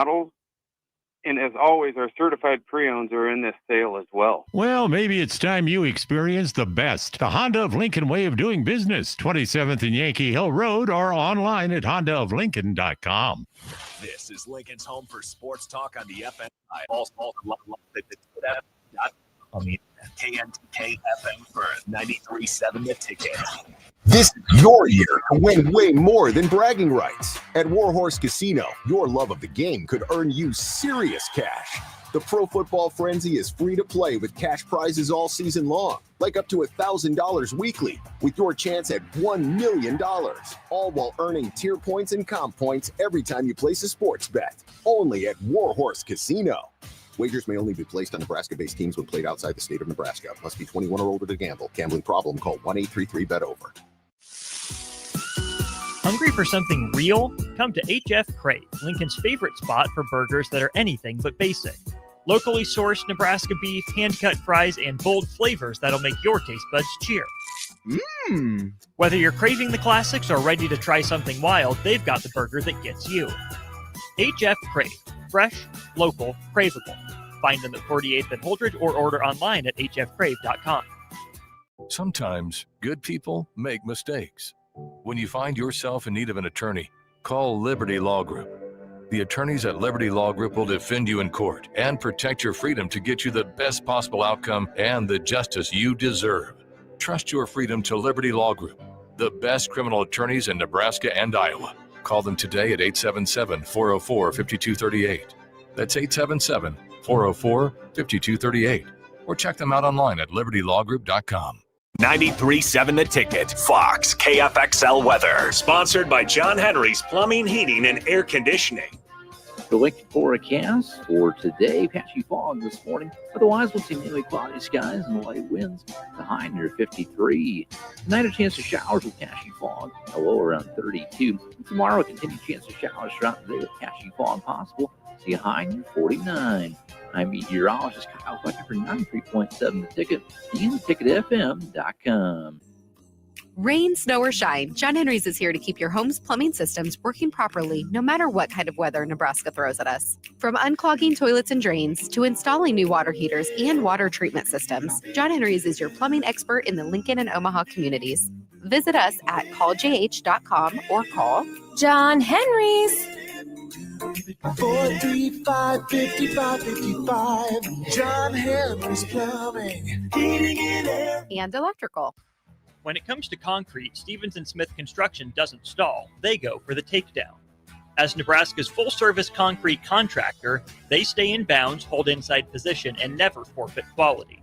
models. And as always, our certified pre-owns are in this sale as well. Well, maybe it's time you experience the best. The Honda of Lincoln way of doing business. 27th and Yankee Hill Road or online at hondaoflincoln.com. This is Lincoln's home for sports talk on the FM. On the KNTK FM for 93.7 The Ticket. This is your year to win way more than bragging rights. At Warhorse Casino, your love of the game could earn you serious cash. The Pro Football Frenzy is free to play with cash prizes all season long, like up to $1,000 weekly, with your chance at $1 million, all while earning tier points and comp points every time you place a sports bet. Only at Warhorse Casino. Wagers may only be placed on Nebraska-based teams when played outside the state of Nebraska. Must be 21 or older to gamble. Gambling problem? Call 1-833-BET-OVER. Hungry for something real? Come to HF Crave, Lincoln's favorite spot for burgers that are anything but basic. Locally sourced Nebraska beef, hand-cut fries, and bold flavors that'll make your taste buds cheer. Mmm. Whether you're craving the classics or ready to try something wild, they've got the burger that gets you. HF Crave. Fresh, local, craveable. Find them at 48th and Holdridge or order online at hfcrave.com. Sometimes good people make mistakes. When you find yourself in need of an attorney, call Liberty Law Group. The attorneys at Liberty Law Group will defend you in court and protect your freedom to get you the best possible outcome and the justice you deserve. Trust your freedom to Liberty Law Group, the best criminal attorneys in Nebraska and Iowa. Call them today at 877-404-5238. That's 877-404-5238. Or check them out online at libertylawgroup.com. 93.7 The Ticket, Fox, KFXL weather. Sponsored by John Henry's Plumbing, Heating, and Air Conditioning. The Lincoln forecast for today, patchy fog this morning. Otherwise, we'll see mainly cloudy skies and light winds. The high near 53. Tonight, a chance of showers with patchy fog. A low around 32. Tomorrow, a continued chance of showers throughout the day with patchy fog possible. See a high near 49. I'm meteorologist Kyle Fletcher for 93.7 The Ticket and theticketfm.com. Rain, snow, or shine, John Henry's is here to keep your home's plumbing systems working properly no matter what kind of weather Nebraska throws at us. From unclogging toilets and drains to installing new water heaters and water treatment systems, John Henry's is your plumbing expert in the Lincoln and Omaha communities. Visit us at calljh.com or call John Henry's. 435-5555. John Henry's Plumbing, Heating, and Air. And electrical. When it comes to concrete, Stevens & Smith Construction doesn't stall. They go for the takedown. As Nebraska's full-service concrete contractor, they stay in bounds, hold inside position, and never forfeit quality.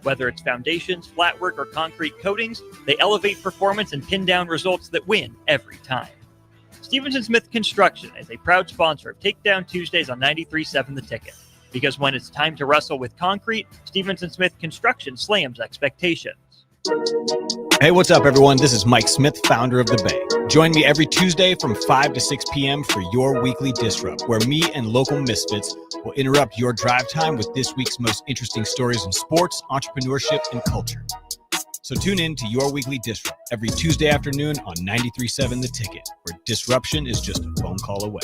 Whether it's foundations, flatwork, or concrete coatings, they elevate performance and pin down results that win every time. Stevens & Smith Construction is a proud sponsor of Takedown Tuesdays on 93.7 The Ticket. Because when it's time to wrestle with concrete, Stevens & Smith Construction slams expectations. Hey, what's up, everyone? This is Mike Smith, founder of The Bay. Join me every Tuesday from 5 to 6 p.m. for your weekly Disrupt, where me and local misfits will interrupt your drive time with this week's most interesting stories in sports, entrepreneurship, and culture. So tune in to your weekly Disrupt every Tuesday afternoon on 93.7 The Ticket, where disruption is just a phone call away.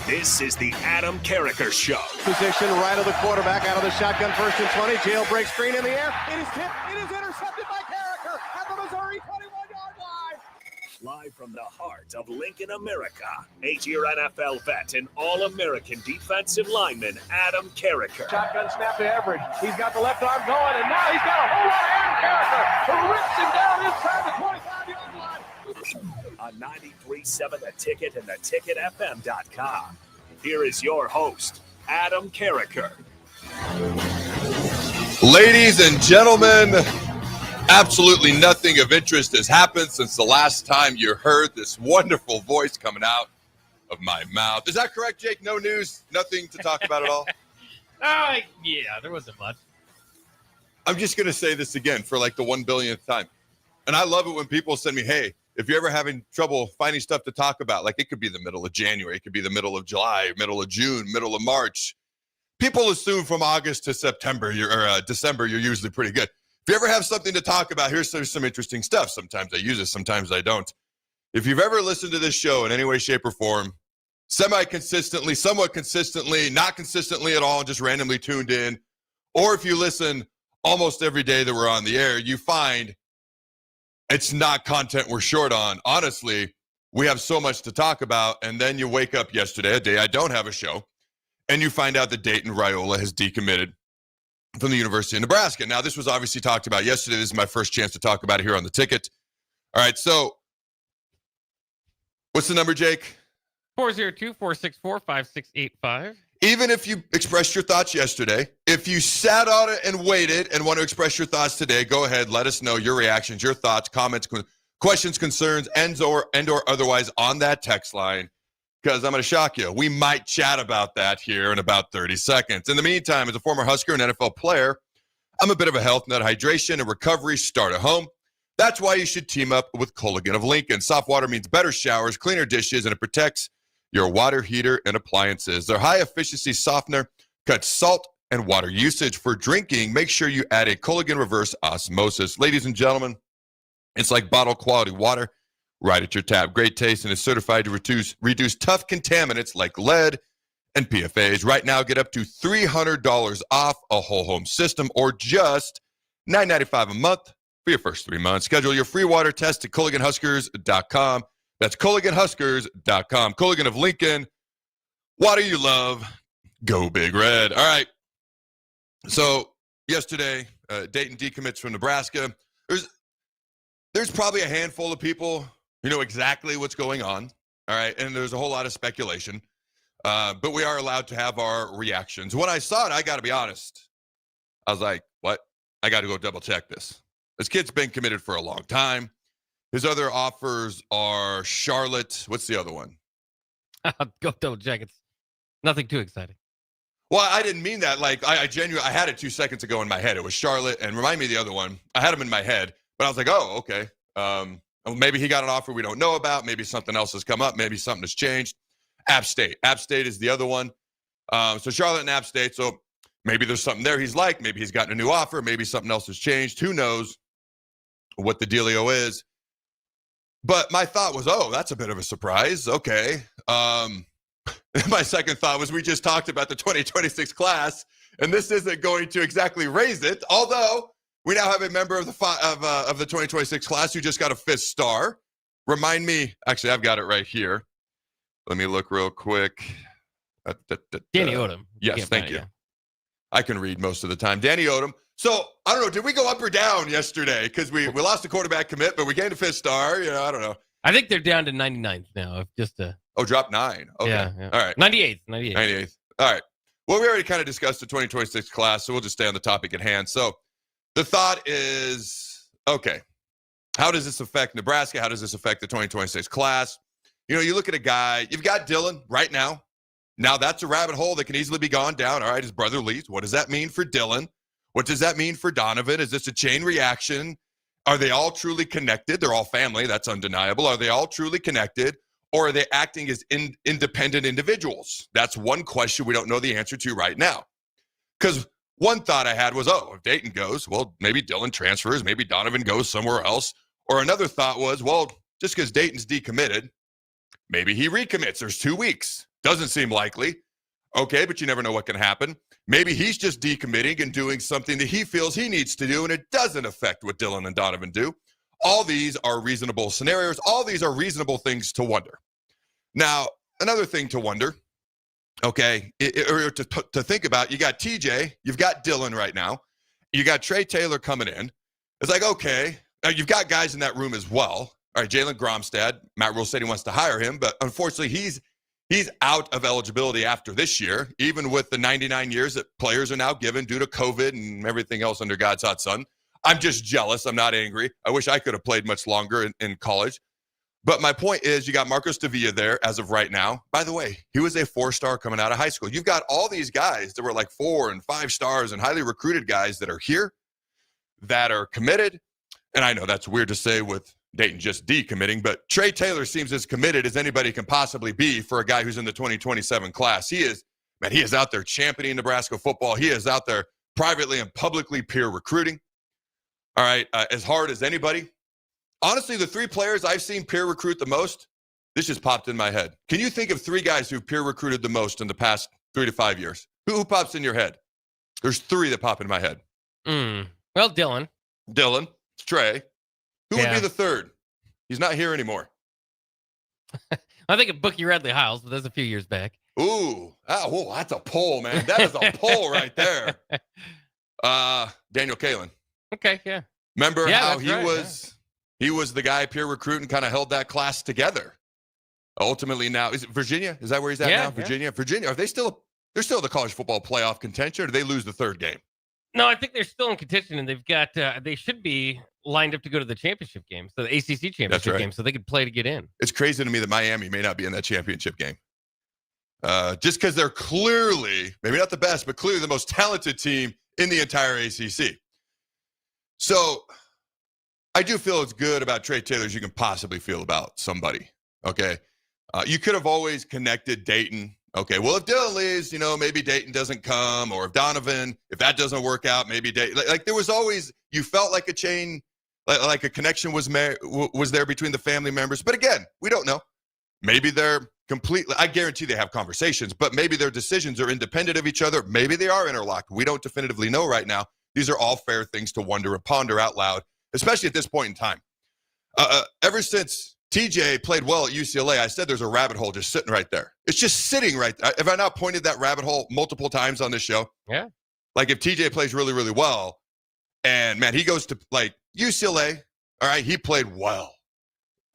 This is the Adam Carriker Show. Position right of the quarterback, out of the shotgun, 1st and 20. Jailbreak screen in the air. It is tipped. It is intercepted by Carriker at the Missouri 21-yard line. Live from the heart of Lincoln, America, 8-year NFL vet and All-American defensive lineman Adam Carriker. Shotgun snap to Everett. He's got the left arm going, and now he's got a whole lot of Adam Carriker who rips him down inside the 25-yard line. On 93.7 The Ticket and theticketfm.com. Here is your host, Adam Carriker. Ladies and gentlemen, absolutely nothing of interest has happened since the last time you heard this wonderful voice coming out of my mouth. Is that correct, Jake? No news? Nothing to talk about at all? Yeah, there wasn't much. I'm just going to say this again for like the 1 billionth time. And I love it when people send me, hey, if you're ever having trouble finding stuff to talk about, like it could be the middle of January, it could be the middle of July, middle of June, middle of March. People assume from August to September or December, you're usually pretty good. If you ever have something to talk about, here's some interesting stuff. Sometimes I use it, sometimes I don't. If you've ever listened to this show in any way, shape, or form, semi-consistently, somewhat consistently, not consistently at all, just randomly tuned in, or if you listen almost every day that we're on the air, you find it's not content we're short on. Honestly, we have so much to talk about, and then you wake up yesterday, a day I don't have a show, and you find out that Dayton Raiola has decommitted from the University of Nebraska. Now, this was obviously talked about yesterday. This is my first chance to talk about it here on the ticket. All right, so what's the number, Jake? 402-464-5685. Even if you expressed your thoughts yesterday, if you sat on it and waited and want to express your thoughts today, go ahead. Let us know your reactions, your thoughts, comments, questions, concerns, and or otherwise on that text line, because I'm going to shock you. We might chat about that here in about 30 seconds. In the meantime, as a former Husker and NFL player, I'm a bit of a health nut. Hydration and recovery start at home. That's why you should team up with Culligan of Lincoln. Soft water means better showers, cleaner dishes, and it protects your water heater and appliances. Their high-efficiency softener cuts salt and water usage. For drinking, make sure you add a Culligan reverse osmosis. Ladies and gentlemen, it's like bottle-quality water right at your tap. Great taste and is certified to reduce tough contaminants like lead and PFAs. Right now, get up to $300 off a whole home system or just $9.95 a month for your first 3 months. Schedule your free water test at CulliganHuskers.com. That's CulliganHuskers.com. Culligan of Lincoln, water you love, go Big Red. All right. So yesterday, Dayton decommits from Nebraska. There's probably a handful of people who know exactly what's going on. All right. And there's a whole lot of speculation. But we are allowed to have our reactions. When I saw it, I got to be honest. I was like, what? I got to go double check this. This kid's been committed for a long time. His other offers are Charlotte. What's the other one? Go double check. It's nothing too exciting. Well, I didn't mean that. Like, I genuinely, I had it 2 seconds ago in my head. It was Charlotte, and remind me of the other one. I had him in my head, but I was like, oh, okay. Maybe he got an offer we don't know about. Maybe something else has come up. Maybe something has changed. App State. App State is the other one. So Charlotte and App State. So maybe there's something there he's like. Maybe he's gotten a new offer. Maybe something else has changed. Who knows what the dealio is? But my thought was, oh, that's a bit of a surprise. Okay. My second thought was we just talked about the 2026 class, and this isn't going to exactly raise it. Although we now have a member of the 2026 class who just got a 5th star. Remind me. Actually, I've got it right here. Let me look real quick. Danny Odom. Yes, thank you. I can read most of the time. Danny Odom. So, I don't know, did we go up or down yesterday? Because we lost the quarterback commit, but we gained a 5th star. You know, I don't know. I think they're down to 99th now. Dropped 9. Okay. Yeah. All right. 98th. All right. Well, we already kind of discussed the 2026 class, so we'll just stay on the topic at hand. So, the thought is, okay, how does this affect Nebraska? How does this affect the 2026 class? You know, you look at a guy, you've got Dylan right now. Now, that's a rabbit hole that can easily be gone down. All right, his brother leaves. What does that mean for Dylan? What does that mean for Donovan? Is this a chain reaction? Are they all truly connected? They're all family. That's undeniable. Are they all truly connected? Or are they acting as independent individuals? That's one question we don't know the answer to right now. Because one thought I had was, oh, if Dayton goes, well, maybe Dylan transfers. Maybe Donovan goes somewhere else. Or another thought was, well, just because Dayton's decommitted, maybe he recommits. There's 2 weeks. Doesn't seem likely. Okay, but you never know what can happen. Maybe he's just decommitting and doing something that he feels he needs to do, and it doesn't affect what Dylan and Donovan do. All these are reasonable scenarios. All these are reasonable things to wonder. Now, another thing to wonder, okay, or to think about, you got TJ, you've got Dylan right now, you got Trey Taylor coming in. It's like, okay, now you've got guys in that room as well. All right, Jalen Gromstad, Matt Rule said he wants to hire him, but unfortunately he's out of eligibility after this year, even with the 99 years that players are now given due to COVID and everything else under God's hot sun. I'm just jealous. I'm not angry. I wish I could have played much longer in college. But my point is, you got Marcos Davilla there as of right now. By the way, he was a 4-star coming out of high school. You've got all these guys that were like 4 and 5 stars and highly recruited guys that are here, that are committed. And I know that's weird to say with Dayton just decommitting, but Trey Taylor seems as committed as anybody can possibly be for a guy who's in the 2027 class. He is out there championing Nebraska football. He is out there privately and publicly peer recruiting. All right, as hard as anybody. Honestly, the 3 players I've seen peer recruit the most This just popped in my head. Can you think of 3 guys who've peer recruited the most in the past 3 to 5 years? Who pops in your head? There's 3 that pop in my head. Well, Dylan. Trey. Who would be the 3rd? He's not here anymore. I think of Bookie Radley Hiles, but that's a few years back. Ooh. That's a poll, man. That is a poll right there. Daniel Kalen. Okay, yeah. Remember how he was the guy peer recruiting, kind of held that class together. Ultimately now, is it Virginia? Is that where he's at now? Virginia? Virginia, they're still the college football playoff contention, or do they lose the 3rd game? No, I think they're still in contention, and they've got they should be lined up to go to the championship game, so the ACC championship game, so they could play to get in. It's crazy to me that Miami may not be in that championship game. Just because they're clearly, maybe not the best, but clearly the most talented team in the entire ACC. So I do feel as good about Trey Taylor as you can possibly feel about somebody, okay? You could have always connected Dayton. Okay, well, if Dylan leaves, maybe Dayton doesn't come, or if Donovan, if that doesn't work out, maybe Dayton. Like there was always, you felt like a chain, like a connection was there between the family members. But again, we don't know. Maybe they're completely, I guarantee they have conversations, but maybe their decisions are independent of each other. Maybe they are interlocked. We don't definitively know right now. These are all fair things to wonder and ponder out loud, especially at this point in time. Ever since TJ played well at UCLA, I said there's a rabbit hole just sitting right there. It's just sitting right there. Have I not pointed that rabbit hole multiple times on this show? Yeah. Like if TJ plays really, really well, and man, he goes to like UCLA, all right, he played well.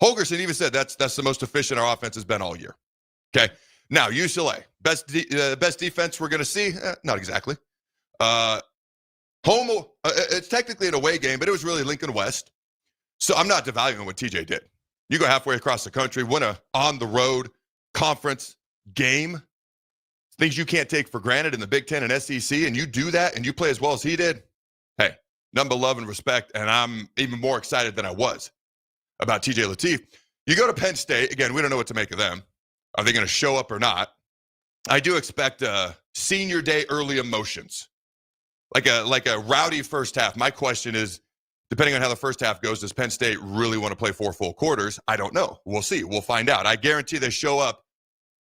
Holgerson even said that's the most efficient our offense has been all year. Okay. Now, UCLA, best defense we're going to see? Not exactly. Home, it's technically an away game, but it was really Lincoln West. So I'm not devaluing what TJ did. You go halfway across the country, win a on-the-road conference game, things you can't take for granted in the Big Ten and SEC, and you do that and you play as well as he did, hey, nothing but love and respect, and I'm even more excited than I was about TJ Lateef. You go to Penn State, again, we don't know what to make of them. Are they going to show up or not? I do expect senior day early emotions, like a rowdy first half. My question is, depending on how the first half goes, does Penn State really want to play 4 full quarters? I don't know. We'll see. We'll find out. I guarantee they show up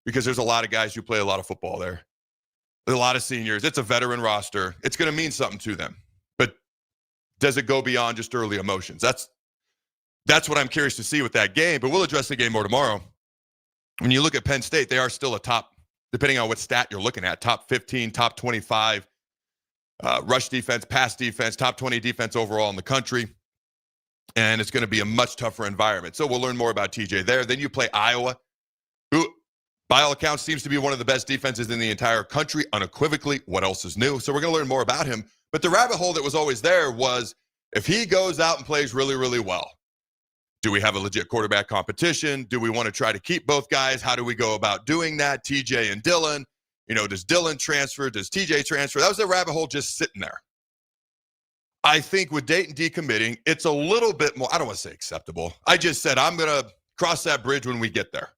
because there's a lot of guys who play a lot of football there. There's a lot of seniors. It's a veteran roster. It's going to mean something to them. But does it go beyond just early emotions? That's what I'm curious to see with that game. But we'll address the game more tomorrow. When you look at Penn State, they are still a top, depending on what stat you're looking at, top 15, top 25. Rush defense, pass defense, top 20 defense overall in the country. And it's going to be a much tougher environment. So we'll learn more about TJ there. Then you play Iowa, who, by all accounts, seems to be one of the best defenses in the entire country, unequivocally. What else is new? So we're going to learn more about him. But the rabbit hole that was always there was, if he goes out and plays really, really well, do we have a legit quarterback competition? Do we want to try to keep both guys? How do we go about doing that? TJ and Dylan. Does Dylan transfer? Does TJ transfer? That was the rabbit hole just sitting there. I think with Dayton decommitting, it's a little bit more, I don't want to say acceptable. I just said I'm going to cross that bridge when we get there.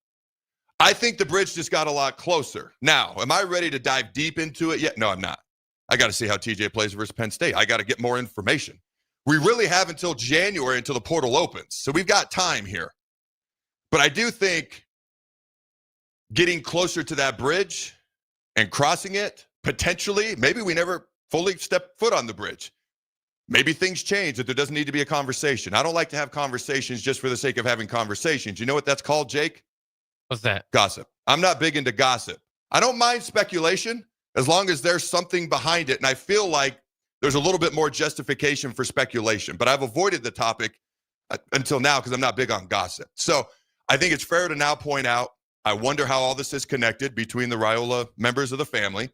I think the bridge just got a lot closer. Now, am I ready to dive deep into it yet? No, I'm not. I got to see how TJ plays versus Penn State. I got to get more information. We really have until January until the portal opens. So we've got time here. But I do think getting closer to that bridge and crossing it, potentially, maybe we never fully step foot on the bridge. Maybe things change, that there doesn't need to be a conversation. I don't like to have conversations just for the sake of having conversations. You know what that's called, Jake? What's that? Gossip. I'm not big into gossip. I don't mind speculation as long as there's something behind it. And I feel like there's a little bit more justification for speculation. But I've avoided the topic until now because I'm not big on gossip. So I think it's fair to now point out, I wonder how all this is connected between the Raiola members of the family.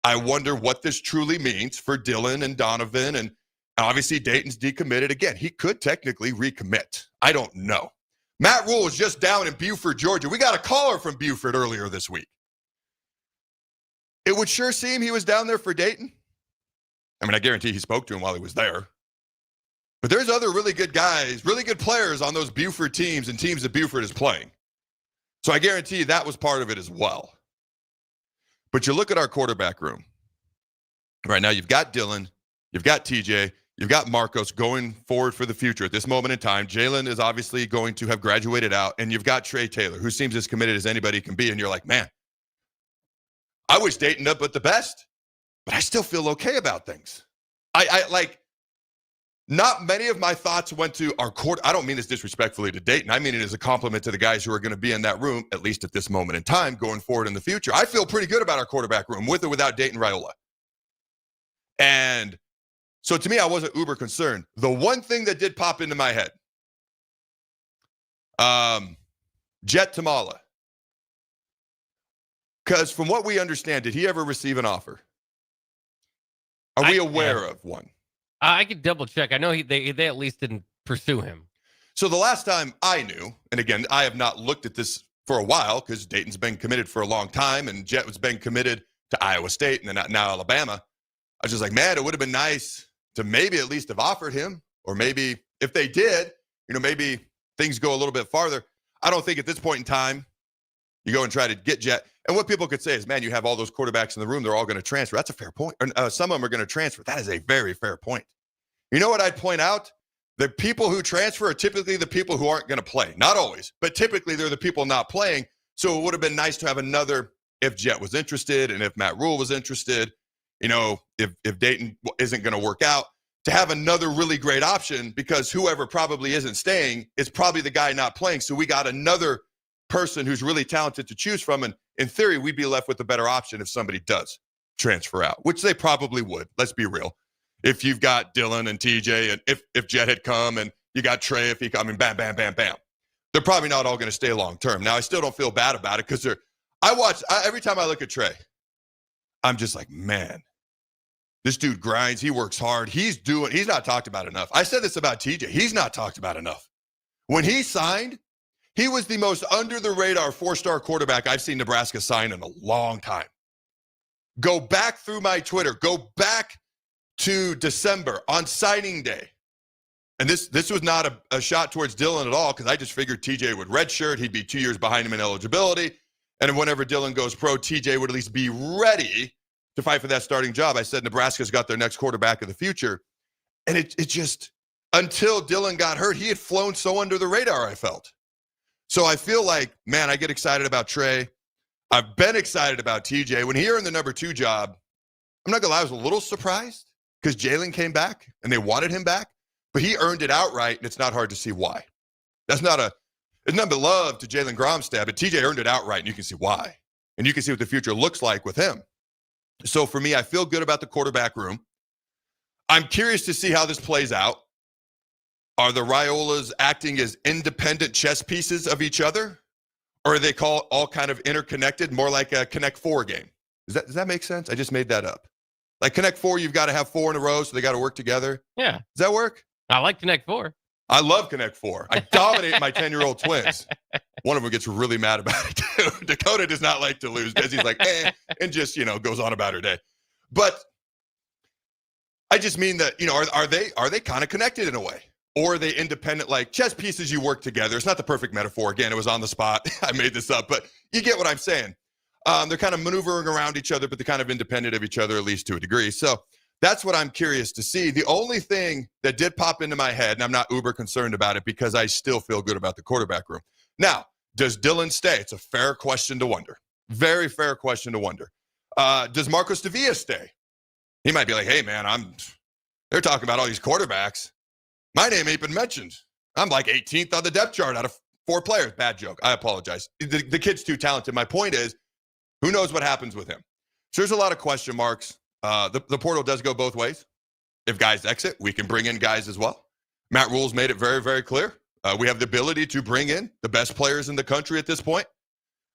I wonder what this truly means for Dylan and Donovan. And obviously Dayton's decommitted. Again, he could technically recommit. I don't know. Matt Rule was just down in Beaufort, Georgia. We got a caller from Beaufort earlier this week. It would sure seem he was down there for Dayton. I mean, I guarantee he spoke to him while he was there. But there's other really good guys, really good players on those Beaufort teams and teams that Beaufort is playing. So I guarantee you that was part of it as well. But you look at our quarterback room. Right now, you've got Dylan, you've got TJ, You've got Marcos going forward for the future at this moment in time. Jalen is obviously going to have graduated out, and you've got Trey Taylor, who seems as committed as anybody can be. And you're like, man, I wish Dayton up at the best, but I still feel okay about things. I like, not many of my thoughts went to our court. I don't mean this disrespectfully to Dayton. I mean it as a compliment to the guys who are going to be in that room, at least at this moment in time, going forward in the future. I feel pretty good about our quarterback room, with or without Dayton Raiola. And so to me, I wasn't uber concerned. The one thing that did pop into my head, Jet Tamala. Because from what we understand, did he ever receive an offer? Are we aware of one? I could double check. I know they at least didn't pursue him. So the last time I knew, and again, I have not looked at this for a while because Dayton's been committed for a long time and Jet was been committed to Iowa State and then now Alabama. I was just like, man, it would have been nice to maybe at least have offered him, or maybe if they did, maybe things go a little bit farther. I don't think at this point in time you go and try to get Jet. And what people could say is, man, you have all those quarterbacks in the room, they're all going to transfer. That's a fair point. Some of them are going to transfer. That is a very fair point. You know what I'd point out? The people who transfer are typically the people who aren't going to play. Not always, but typically they're the people not playing. So it would have been nice to have another, if Jet was interested and if Matt Rule was interested, if Dayton isn't going to work out, to have another really great option, because whoever probably isn't staying is probably the guy not playing. So we got another person who's really talented to choose from. And in theory, we'd be left with a better option if somebody does transfer out, which they probably would. Let's be real. If you've got Dylan and TJ, and if Jet had come, and you got Trey, if he come, bam, bam, bam, bam. They're probably not all going to stay long term. Now, I still don't feel bad about it because every time I look at Trey, I'm just like, man, this dude grinds. He works hard. He's not talked about enough. I said this about TJ. He's not talked about enough. When he signed, he was the most under-the-radar 4-star quarterback I've seen Nebraska sign in a long time. Go back through my Twitter. Go back to December on signing day. And this was not a shot towards Dylan at all, because I just figured TJ would redshirt. He'd be 2 years behind him in eligibility. And whenever Dylan goes pro, TJ would at least be ready to fight for that starting job. I said Nebraska's got their next quarterback of the future. And it just, until Dylan got hurt, he had flown so under the radar, I felt. So I feel like, man, I get excited about Trey. I've been excited about TJ. When he earned the number 2 job, I'm not going to lie, I was a little surprised because Jalen came back and they wanted him back. But he earned it outright, and it's not hard to see why. It's nothing but love to Jalen Gromstad, but TJ earned it outright, and you can see why. And you can see what the future looks like with him. So for me, I feel good about the quarterback room. I'm curious to see how this plays out. Are the Raiolas acting as independent chess pieces of each other? Or are they all kind of interconnected, more like a Connect 4 game? Does that make sense? I just made that up. Like Connect 4, you've got to have 4 in a row, so they got to work together. Yeah. Does that work? I like Connect 4. I love Connect 4. I dominate my 10-year-old twins. One of them gets really mad about it, too. Dakota does not like to lose because he's like, and just, goes on about her day. But I just mean that, are they kind of connected in a way? Or are they independent, like chess pieces you work together? It's not the perfect metaphor. Again, it was on the spot. I made this up, but you get what I'm saying. They're kind of maneuvering around each other, but they're kind of independent of each other, at least to a degree. So that's what I'm curious to see. The only thing that did pop into my head, and I'm not uber concerned about it because I still feel good about the quarterback room. Now, does Dylan stay? It's a fair question to wonder. Very fair question to wonder. Does Marcos Davia stay? He might be like, hey, man, they're talking about all these quarterbacks. My name ain't been mentioned. I'm like 18th on the depth chart out of 4 players. Bad joke. I apologize. The kid's too talented. My point is, who knows what happens with him? So there's a lot of question marks. The portal does go both ways. If guys exit, we can bring in guys as well. Matt Rule's made it very, very clear. We have the ability to bring in the best players in the country at this point.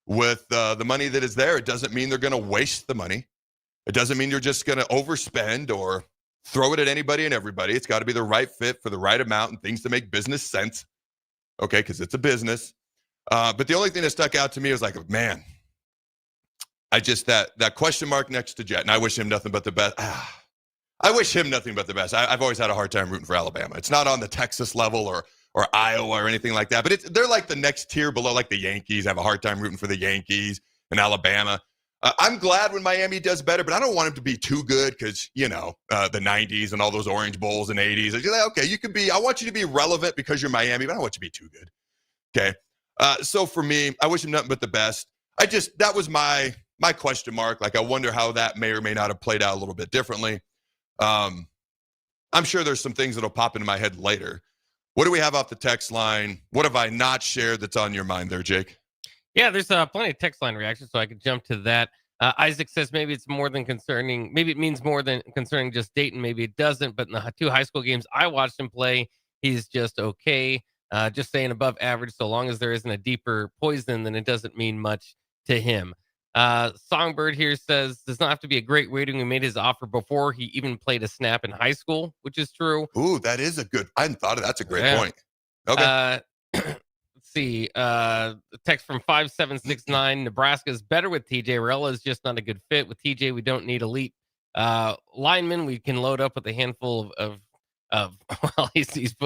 With the money that is there, it doesn't mean they're going to waste the money. It doesn't mean you're just going to overspend or throw it at anybody and everybody. It's got to be the right fit for the right amount and things to make business sense. Okay, because it's a business. But the only thing that stuck out to me was like, man, I just, that question mark next to Jet, and I wish him nothing but the best. I wish him nothing but the best. I've always had a hard time rooting for Alabama. It's not on the Texas level or Iowa or anything like that, but they're like the next tier below, like the Yankees. I have a hard time rooting for the Yankees and Alabama. I'm glad when Miami does better, but I don't want him to be too good because, the 90s and all those Orange Bowls and 80s. It's like, okay, you could be – I want you to be relevant because you're Miami, but I don't want you to be too good. Okay? So for me, I wish him nothing but the best. That was my question mark. Like, I wonder how that may or may not have played out a little bit differently. I'm sure there's some things that'll pop into my head later. What do we have off the text line? What have I not shared that's on your mind there, Jake? Yeah, there's plenty of text line reactions, so I could jump to that. Isaac says maybe it's more than concerning. Maybe it means more than concerning just Dayton. Maybe it doesn't. But in the 2 high school games I watched him play, he's just okay. Just saying above average. So long as there isn't a deeper poison, then it doesn't mean much to him. Songbird here says does not have to be a great rating. We made his offer before he even played a snap in high school, which is true. Ooh, that is a good. I hadn't thought of that's a great point. Okay. Let's see. Text from 5769. Nebraska is better with TJ. Raiola is just not a good fit with TJ. We don't need elite linemen. We can load up with a handful of well, he's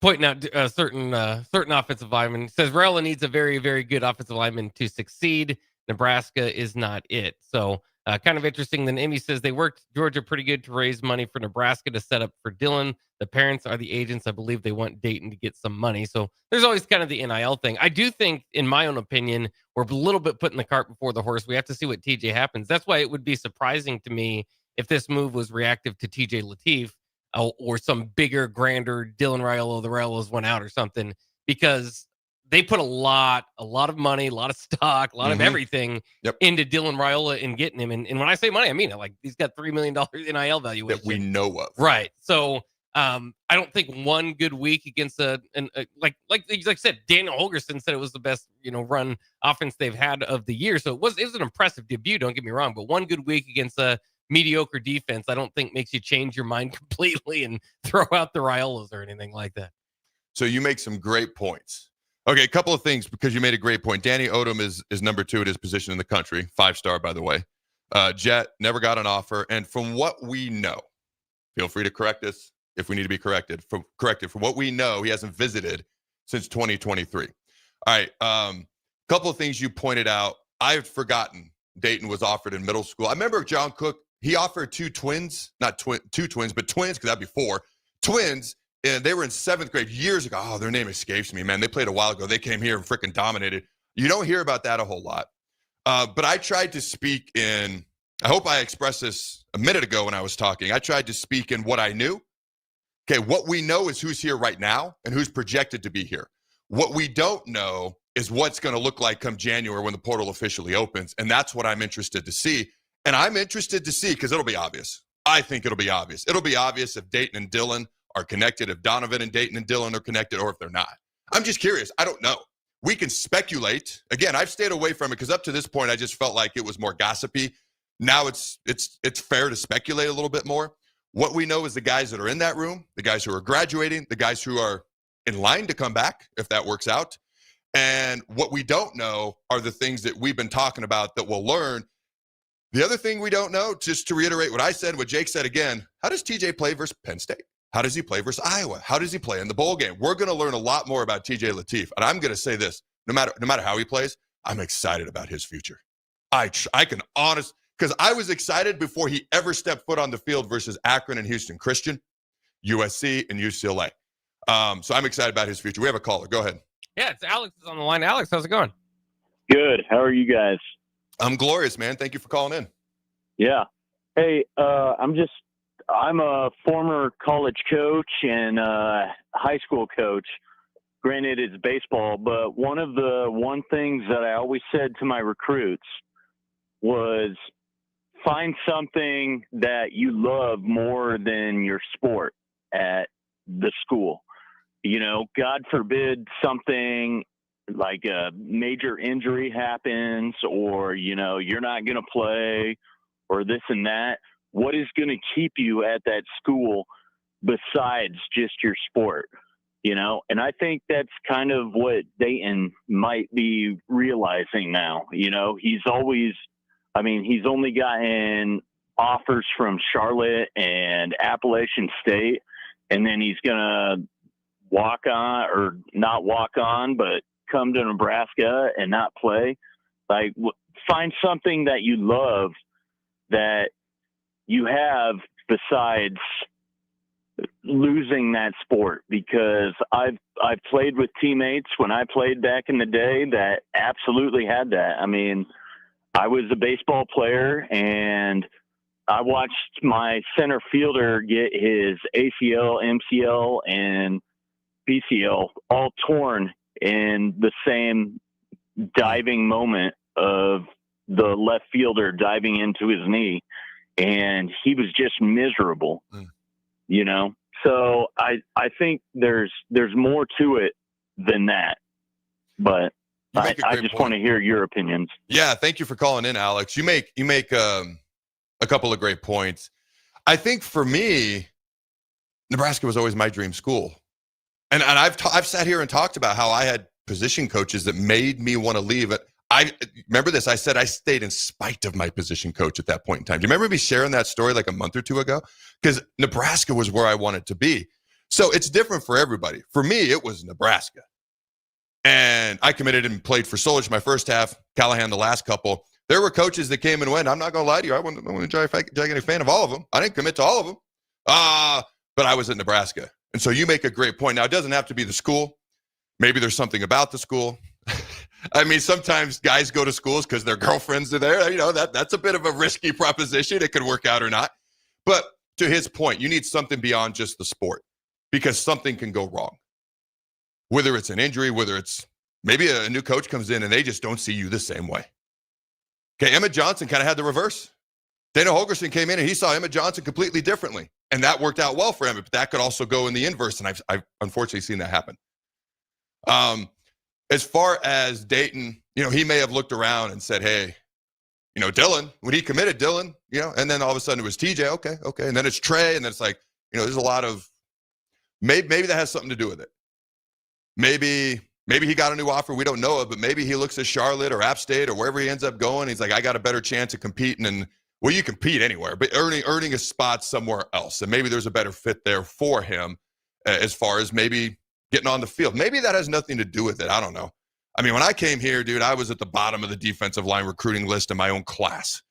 pointing out certain offensive linemen. He says Raiola needs a very, very good offensive lineman to succeed. Nebraska is not it. So kind of interesting. Then Amy says they worked Georgia pretty good to raise money for Nebraska to set up for Dylan. The parents are the agents. I believe they want Dayton to get some money. So there's always kind of the NIL thing. I do think, in my own opinion, we're a little bit putting the cart before the horse. We have to see what TJ happens. That's why it would be surprising to me if this move was reactive to TJ Lateef or some bigger, grander Dylan Raiola, the Raiolas went out or something, because they put a lot of money, a lot of stock, a lot of everything into Dylan Raiola and getting him. And when I say money, I mean it. Like, he's got $3 million NIL valuation that we know of. Right. So I don't think one good week against like I said, Daniel Holgerson said it was the best run offense they've had of the year. So it was an impressive debut. Don't get me wrong, but one good week against a mediocre defense, I don't think makes you change your mind completely and throw out the Raiolas or anything like that. So you make some great points. Okay, a couple of things, because you made a great point. Danny Odom is number 2 at his position in the country, 5-star, by the way. Jet never got an offer, and from what we know, feel free to correct us if we need to be corrected. From what we know, he hasn't visited since 2023. All right, couple of things you pointed out. I've forgotten Dayton was offered in middle school. I remember John Cook, he offered 2 twins, not two twins, but twins, because that'd be 4 twins. And they were in 7th grade years ago. Oh, their name escapes me, man. They played a while ago. They came here and freaking dominated. You don't hear about that a whole lot. But I tried to speak in, I hope I expressed this a minute ago when I was talking. I tried to speak in what I knew. Okay, what we know is who's here right now and who's projected to be here. What we don't know is what's going to look like come January when the portal officially opens. And that's what I'm interested to see. And I'm interested to see, because it'll be obvious. I think it'll be obvious. It'll be obvious if Dayton and Dylan are connected, if Donovan and Dayton and Dylan are connected, or if they're not. I'm just curious. I don't know. We can speculate. Again, I've stayed away from it because up to this point, I just felt like it was more gossipy. Now it's fair to speculate a little bit more. What we know is the guys that are in that room, the guys who are graduating, the guys who are in line to come back, if that works out. And what we don't know are the things that we've been talking about that we'll learn. The other thing we don't know, just to reiterate what I said, what Jake said again, how does TJ play versus Penn State? How does he play versus Iowa? How does he play in the bowl game? We're going to learn a lot more about TJ Lateef. And I'm going to say this, no matter how he plays, I'm excited about his future. I can honestly, because I was excited before he ever stepped foot on the field versus Akron and Houston Christian, USC and UCLA. So I'm excited about his future. We have a caller. Go ahead. Yeah, it's Alex is on the line. Alex, how's it going? Good. How are you guys? I'm glorious, man. Thank you for calling in. Yeah. Hey, I'm a former college coach and high school coach. Granted, it's baseball, but one things that I always said to my recruits was find something that you love more than your sport at the school. God forbid something like a major injury happens, or, you're not going to play, or this and that. What is going to keep you at that school besides just your sport? And I think that's kind of what Dayton might be realizing now. He's only gotten offers from Charlotte and Appalachian State, and then he's going to walk on, or not walk on, but come to Nebraska and not play. Like, find something that you love that you have besides losing that sport, because I've played with teammates when I played back in the day that absolutely had that. I mean, I was a baseball player and I watched my center fielder get his ACL, MCL, and PCL all torn in the same diving moment of the left fielder diving into his knee, and he was just miserable. You know, so I think there's more to it than that, but I just want to hear your opinions. Yeah, thank you for calling in, Alex. You make a couple of great points. I think for me, Nebraska was always my dream school, and I've sat here and talked about how I had position coaches that made me want to leave it. I remember this. I said I stayed in spite of my position coach at that point in time. Do you remember me sharing that story like a month or two ago? Because Nebraska was where I wanted to be. So it's different for everybody. For me, it was Nebraska. And I committed and played for Solich my first half, Callahan the last couple. There were coaches that came and went. I'm not going to lie to you. I wasn't a gigantic fan of all of them. I didn't commit to all of them. But I was at Nebraska. And so you make a great point. Now, it doesn't have to be the school. Maybe there's something about the school. I mean, sometimes guys go to schools because their girlfriends are there. You know, that's a bit of a risky proposition. It could work out or not. But to his point, you need something beyond just the sport, because something can go wrong. Whether it's an injury, whether it's maybe a new coach comes in and they just don't see you the same way. Okay, Emmett Johnson kind of had the reverse. Dana Holgerson came in and he saw Emmett Johnson completely differently. And that worked out well for Emmett, but that could also go in the inverse. And I've unfortunately seen that happen. As far as Dayton, you know, he may have looked around and said, hey, you know, Dylan, when he committed Dylan, you know, and then all of a sudden it was TJ. Okay. And then it's Trey. And then it's like, you know, there's a lot of, maybe that has something to do with it. Maybe he got a new offer. We don't know it, but maybe he looks at Charlotte or App State or wherever he ends up going. He's like, I got a better chance of competing. And well, you compete anywhere, but earning a spot somewhere else. And maybe there's a better fit there for him as far as maybe getting on the field. Maybe that has nothing to do with it. I don't know. I mean, when I came here, dude, I was at the bottom of the defensive line recruiting list in my own class.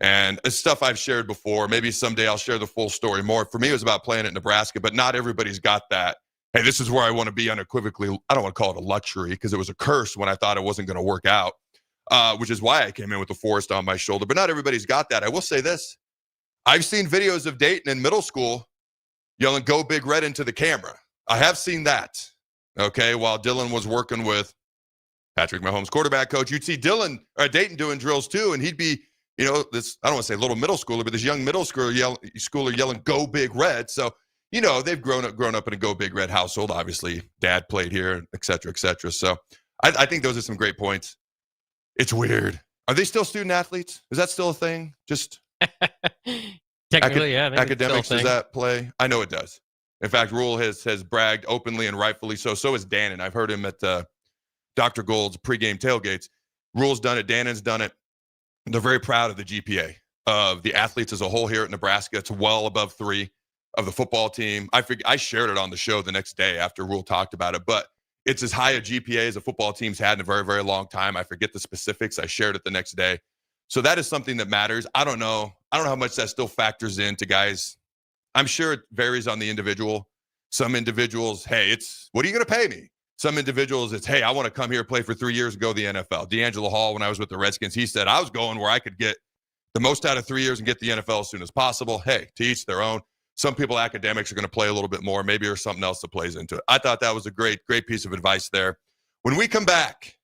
And it's stuff I've shared before. Maybe someday I'll share the full story more. For me, it was about playing at Nebraska, but not everybody's got that. Hey, this is where I want to be unequivocally. I don't want to call it a luxury because it was a curse when I thought it wasn't going to work out, which is why I came in with the forest on my shoulder. But not everybody's got that. I will say this. I've seen videos of Dayton in middle school yelling, "Go Big Red" into the camera. I have seen that, okay, while Dylan was working with Patrick Mahomes, quarterback coach. You'd see Dayton doing drills too, and he'd be, you know, this, I don't want to say little middle schooler, but this young middle schooler yelling, "Go Big Red." So, you know, they've grown up in a Go Big Red household. Obviously, dad played here, et cetera, et cetera. So I think those are some great points. It's weird. Are they still student athletes? Is that still a thing? Just technically, yeah. Academics, does that play? I know it does. In fact, Rule has bragged openly and rightfully so. So has Dannon. I've heard him at Dr. Gold's pregame tailgates. Rule's done it. Dannon's done it. They're very proud of the GPA of the athletes as a whole here at Nebraska. It's well above 3 of the football team. I shared it on the show the next day after Rule talked about it, but it's as high a GPA as a football team's had in a very, very long time. I forget the specifics. I shared it the next day. So that is something that matters. I don't know how much that still factors into guys. I'm sure it varies on the individual. Some individuals, hey, it's, what are you going to pay me? Some individuals, it's, hey, I want to come here, play for 3 years, and go to the NFL. D'Angelo Hall, when I was with the Redskins, he said, I was going where I could get the most out of 3 years and get the NFL as soon as possible. Hey, to each their own. Some people, academics, are going to play a little bit more. Maybe there's something else that plays into it. I thought that was a great piece of advice there. When we come back,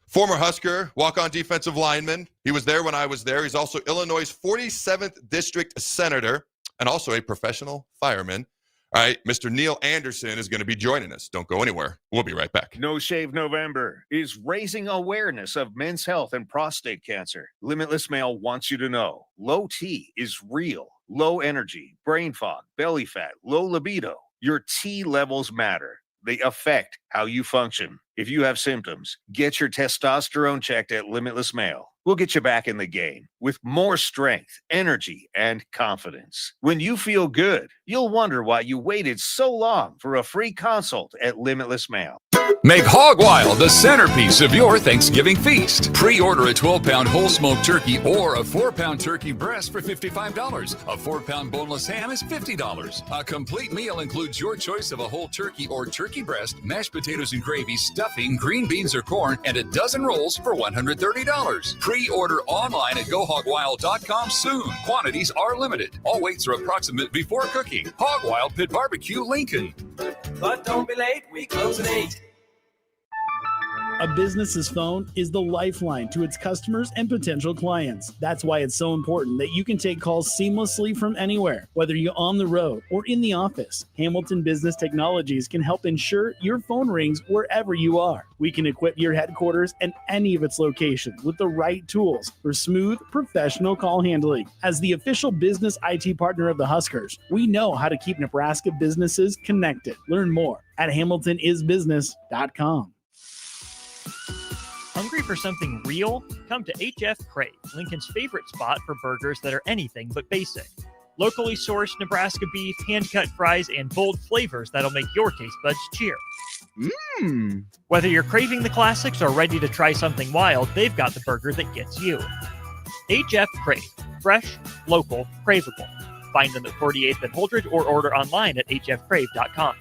former Husker, walk-on defensive lineman. He was there when I was there. He's also Illinois' 47th District Senator and also a professional fireman. All right, Mr. Neil Anderson is going to be joining us. Don't go anywhere. We'll be right back. No Shave November is raising awareness of men's health and prostate cancer. Limitless Male wants you to know low T is real. Low energy, brain fog, belly fat, low libido. Your T levels matter. They affect how you function. If you have symptoms, get your testosterone checked at Limitless Male. We'll get you back in the game with more strength, energy, and confidence. When you feel good, you'll wonder why you waited so long for a free consult at Limitless Male. Make Hog Wild the centerpiece of your Thanksgiving feast. Pre-order a 12-pound whole smoked turkey or a 4-pound turkey breast for $55. A 4-pound boneless ham is $50. A complete meal includes your choice of a whole turkey or turkey breast, mashed potatoes and gravy, stuffing, green beans or corn, and a dozen rolls for $130. Pre-order online at GoHogWild.com soon. Quantities are limited. All weights are approximate before cooking. Hog Wild Pit Barbecue, Lincoln. But don't be late, we close at 8. A business's phone is the lifeline to its customers and potential clients. That's why it's so important that you can take calls seamlessly from anywhere, whether you're on the road or in the office. Hamilton Business Technologies can help ensure your phone rings wherever you are. We can equip your headquarters and any of its locations with the right tools for smooth, professional call handling. As the official business IT partner of the Huskers, we know how to keep Nebraska businesses connected. Learn more at hamiltonisbusiness.com. Hungry for something real? Come to HF Crave, Lincoln's favorite spot for burgers that are anything but basic. Locally sourced Nebraska beef, hand-cut fries, and bold flavors that'll make your taste buds cheer. Whether you're craving the classics or ready to try something wild, they've got the burger that gets you. HF Crave. Fresh, local, craveable. Find them at 48th and Holdridge or order online at hfcrave.com.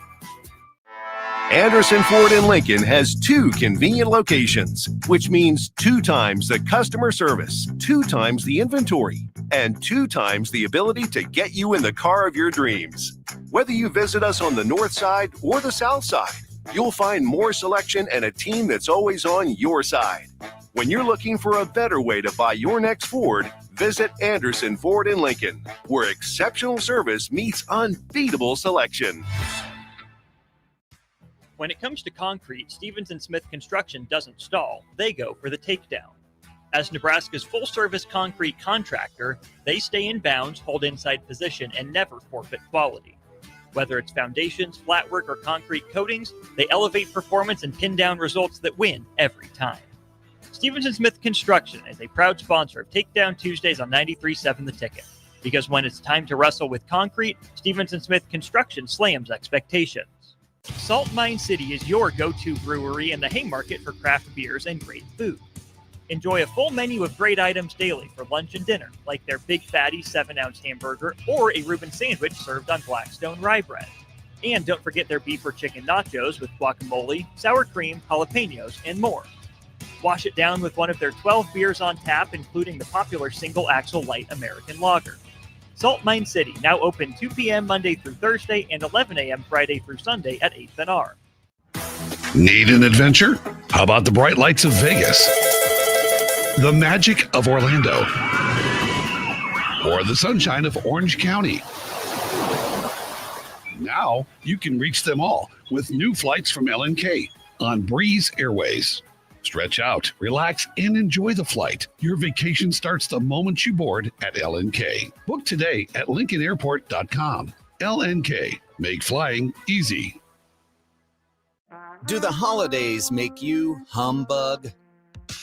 Anderson Ford in Lincoln has 2 convenient locations, which means 2 times the customer service, 2 times the inventory, and 2 times the ability to get you in the car of your dreams. Whether you visit us on the north side or the south side, you'll find more selection and a team that's always on your side. When you're looking for a better way to buy your next Ford, visit Anderson Ford in Lincoln, where exceptional service meets unbeatable selection. When it comes to concrete, Stevens & Smith Construction doesn't stall. They go for the takedown. As Nebraska's full-service concrete contractor, they stay in bounds, hold inside position, and never forfeit quality. Whether it's foundations, flatwork, or concrete coatings, they elevate performance and pin down results that win every time. Stevens & Smith Construction is a proud sponsor of Takedown Tuesdays on 93.7 The Ticket. Because when it's time to wrestle with concrete, Stevens & Smith Construction slams expectations. Salt Mine City is your go-to brewery in the Haymarket for craft beers and great food. Enjoy a full menu of great items daily for lunch and dinner, like their Big Fatty 7-ounce hamburger or a Reuben sandwich served on Blackstone rye bread. And don't forget their beef or chicken nachos with guacamole, sour cream, jalapenos, and more. Wash it down with one of their 12 beers on tap, including the popular Single Axle Light American Lager. Salt Mine City, now open 2 p.m. Monday through Thursday and 11 a.m. Friday through Sunday at 8th and R. Need an adventure? How about the bright lights of Vegas? The magic of Orlando? Or the sunshine of Orange County? Now you can reach them all with new flights from LNK on Breeze Airways. Stretch out, relax, and enjoy the flight. Your vacation starts the moment you board at LNK. Book today at LincolnAirport.com. LNK. Make flying easy. Do the holidays make you humbug?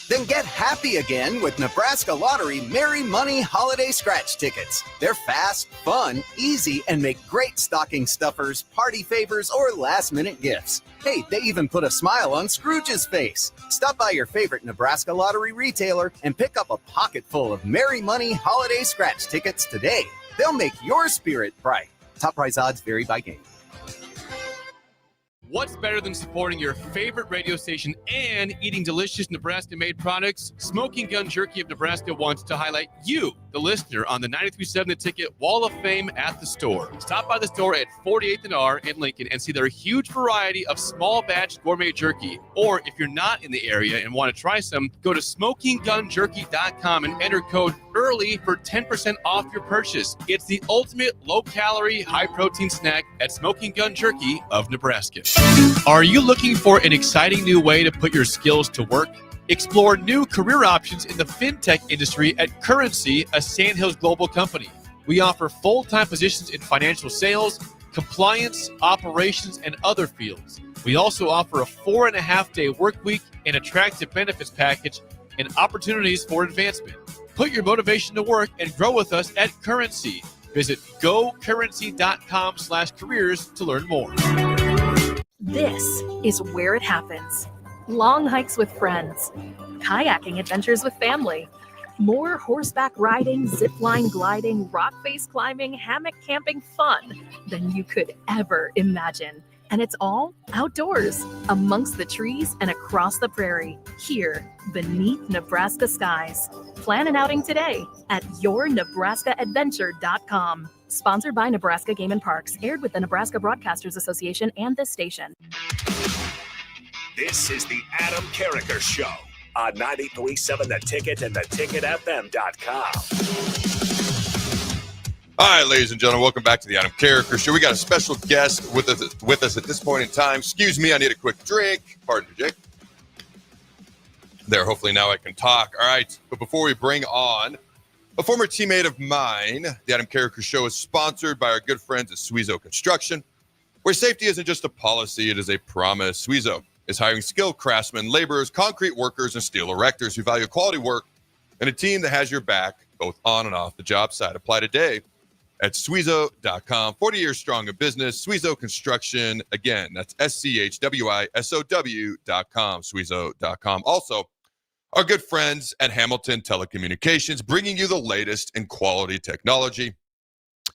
Then get happy again with Nebraska Lottery Merry Money Holiday Scratch Tickets. They're fast, fun, easy, and make great stocking stuffers, party favors, or last-minute gifts. Hey, they even put a smile on Scrooge's face. Stop by your favorite Nebraska Lottery retailer and pick up a pocket full of Merry Money Holiday Scratch Tickets today. They'll make your spirit bright. Top prize odds vary by game. What's better than supporting your favorite radio station and eating delicious Nebraska-made products? Smoking Gun Jerky of Nebraska wants to highlight you, the listener, on the 93.7 The Ticket Wall of Fame at the store. Stop by the store at 48th and R in Lincoln and see their huge variety of small batch gourmet jerky. Or if you're not in the area and want to try some, go to smokinggunjerky.com and enter code EARLY for 10% off your purchase. It's the ultimate low-calorie, high-protein snack at Smoking Gun Jerky of Nebraska. Are you looking for an exciting new way to put your skills to work? Explore new career options in the fintech industry at Currency, a Sandhills global company. We offer full-time positions in financial sales, compliance, operations, and other fields. We also offer a 4.5-day work week, an attractive benefits package, and opportunities for advancement. Put your motivation to work and grow with us at Currency. Visit gocurrency.com/careers to learn more. This is where it happens. Long hikes with friends, kayaking adventures with family, more horseback riding, zipline gliding, rock face climbing, hammock camping fun than you could ever imagine. And it's all outdoors, amongst the trees and across the prairie, here beneath Nebraska skies. Plan an outing today at yournebraskaadventure.com. Sponsored by Nebraska Game and Parks, aired with the Nebraska Broadcasters Association and this station. This is the Adam Carriker Show on 93.7 The Ticket and theticketfm.com. All right, ladies and gentlemen, welcome back to the Adam Carriker Show. We got a special guest with us at this point in time. Excuse me, I need a quick drink. Pardon me, Jake. There, hopefully now I can talk. All right, but before we bring on a former teammate of mine, the Adam Carriker Show is sponsored by our good friends at Suizo Construction, where safety isn't just a policy, it is a promise. Suizo is hiring skilled craftsmen, laborers, concrete workers, and steel erectors who value quality work and a team that has your back both on and off the job site. Apply today at Suizo.com. 40 years strong in business. Suizo Construction. Again, that's SCHWISOW.com. Suizo.com. Also, our good friends at Hamilton Telecommunications, bringing you the latest in quality technology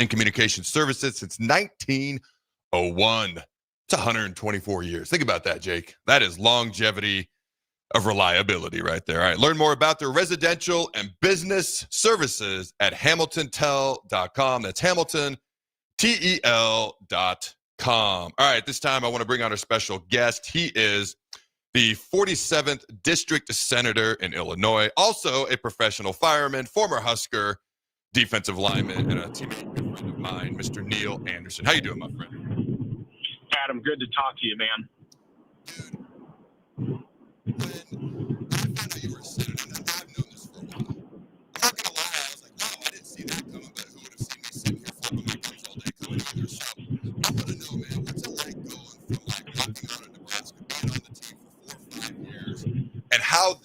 and communication services since 1901. It's 124 years. Think about that, Jake. That is longevity of reliability right there. All right, learn more about their residential and business services at HamiltonTel.com. That's HamiltonTel.com. All right, this time I want to bring on our special guest. He is the 47th District Senator in Illinois, also a professional fireman, former Husker, defensive lineman, and a teammate good friend of mine, Mr. Neil Anderson. How you doing, my friend? Adam, good to talk to you, man. Dude, when I found out you were a senator, and I've known this for a while, I'm not gonna lie, I was like, wow, I didn't see that coming, but who would have seen me sitting here flipping my guns all day coming on your show? I want to know, man, what's it like going from like walking out of Nebraska, being on the team for 4 or 5 years, and how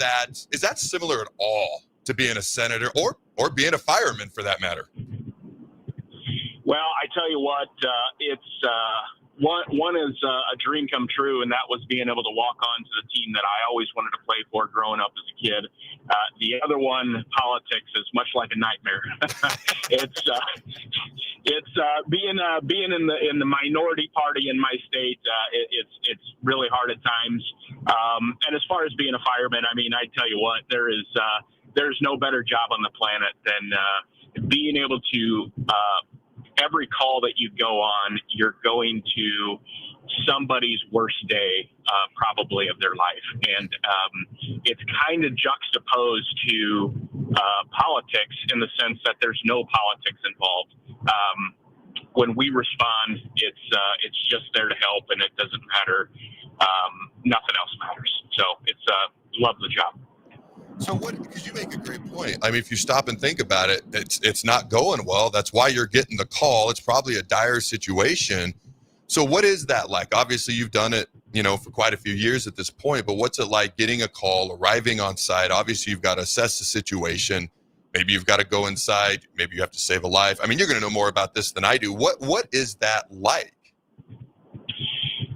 is that similar at all to being a senator or being a fireman for that matter? Well, I tell you what, it's one is a dream come true, and that was being able to walk on to the team that I always wanted to play for growing up as a kid. The other one, politics, is much like a nightmare. It's being in the minority party in my state. It's really hard at times. And as far as being a fireman, I mean, I tell you what, there's no better job on the planet than being able to. Every call that you go on, you're going to somebody's worst day, probably of their life. And it's kind of juxtaposed to politics in the sense that there's no politics involved. When we respond, it's just there to help, and it doesn't matter. Nothing else matters. So love the job. So because you make a great point. I mean, if you stop and think about it, it's not going well. That's why you're getting the call. It's probably a dire situation. So what is that like? Obviously, you've done it, for quite a few years at this point, but what's it like getting a call, arriving on site? Obviously, you've got to assess the situation. Maybe you've got to go inside. Maybe you have to save a life. I mean, you're going to know more about this than I do. What is that like?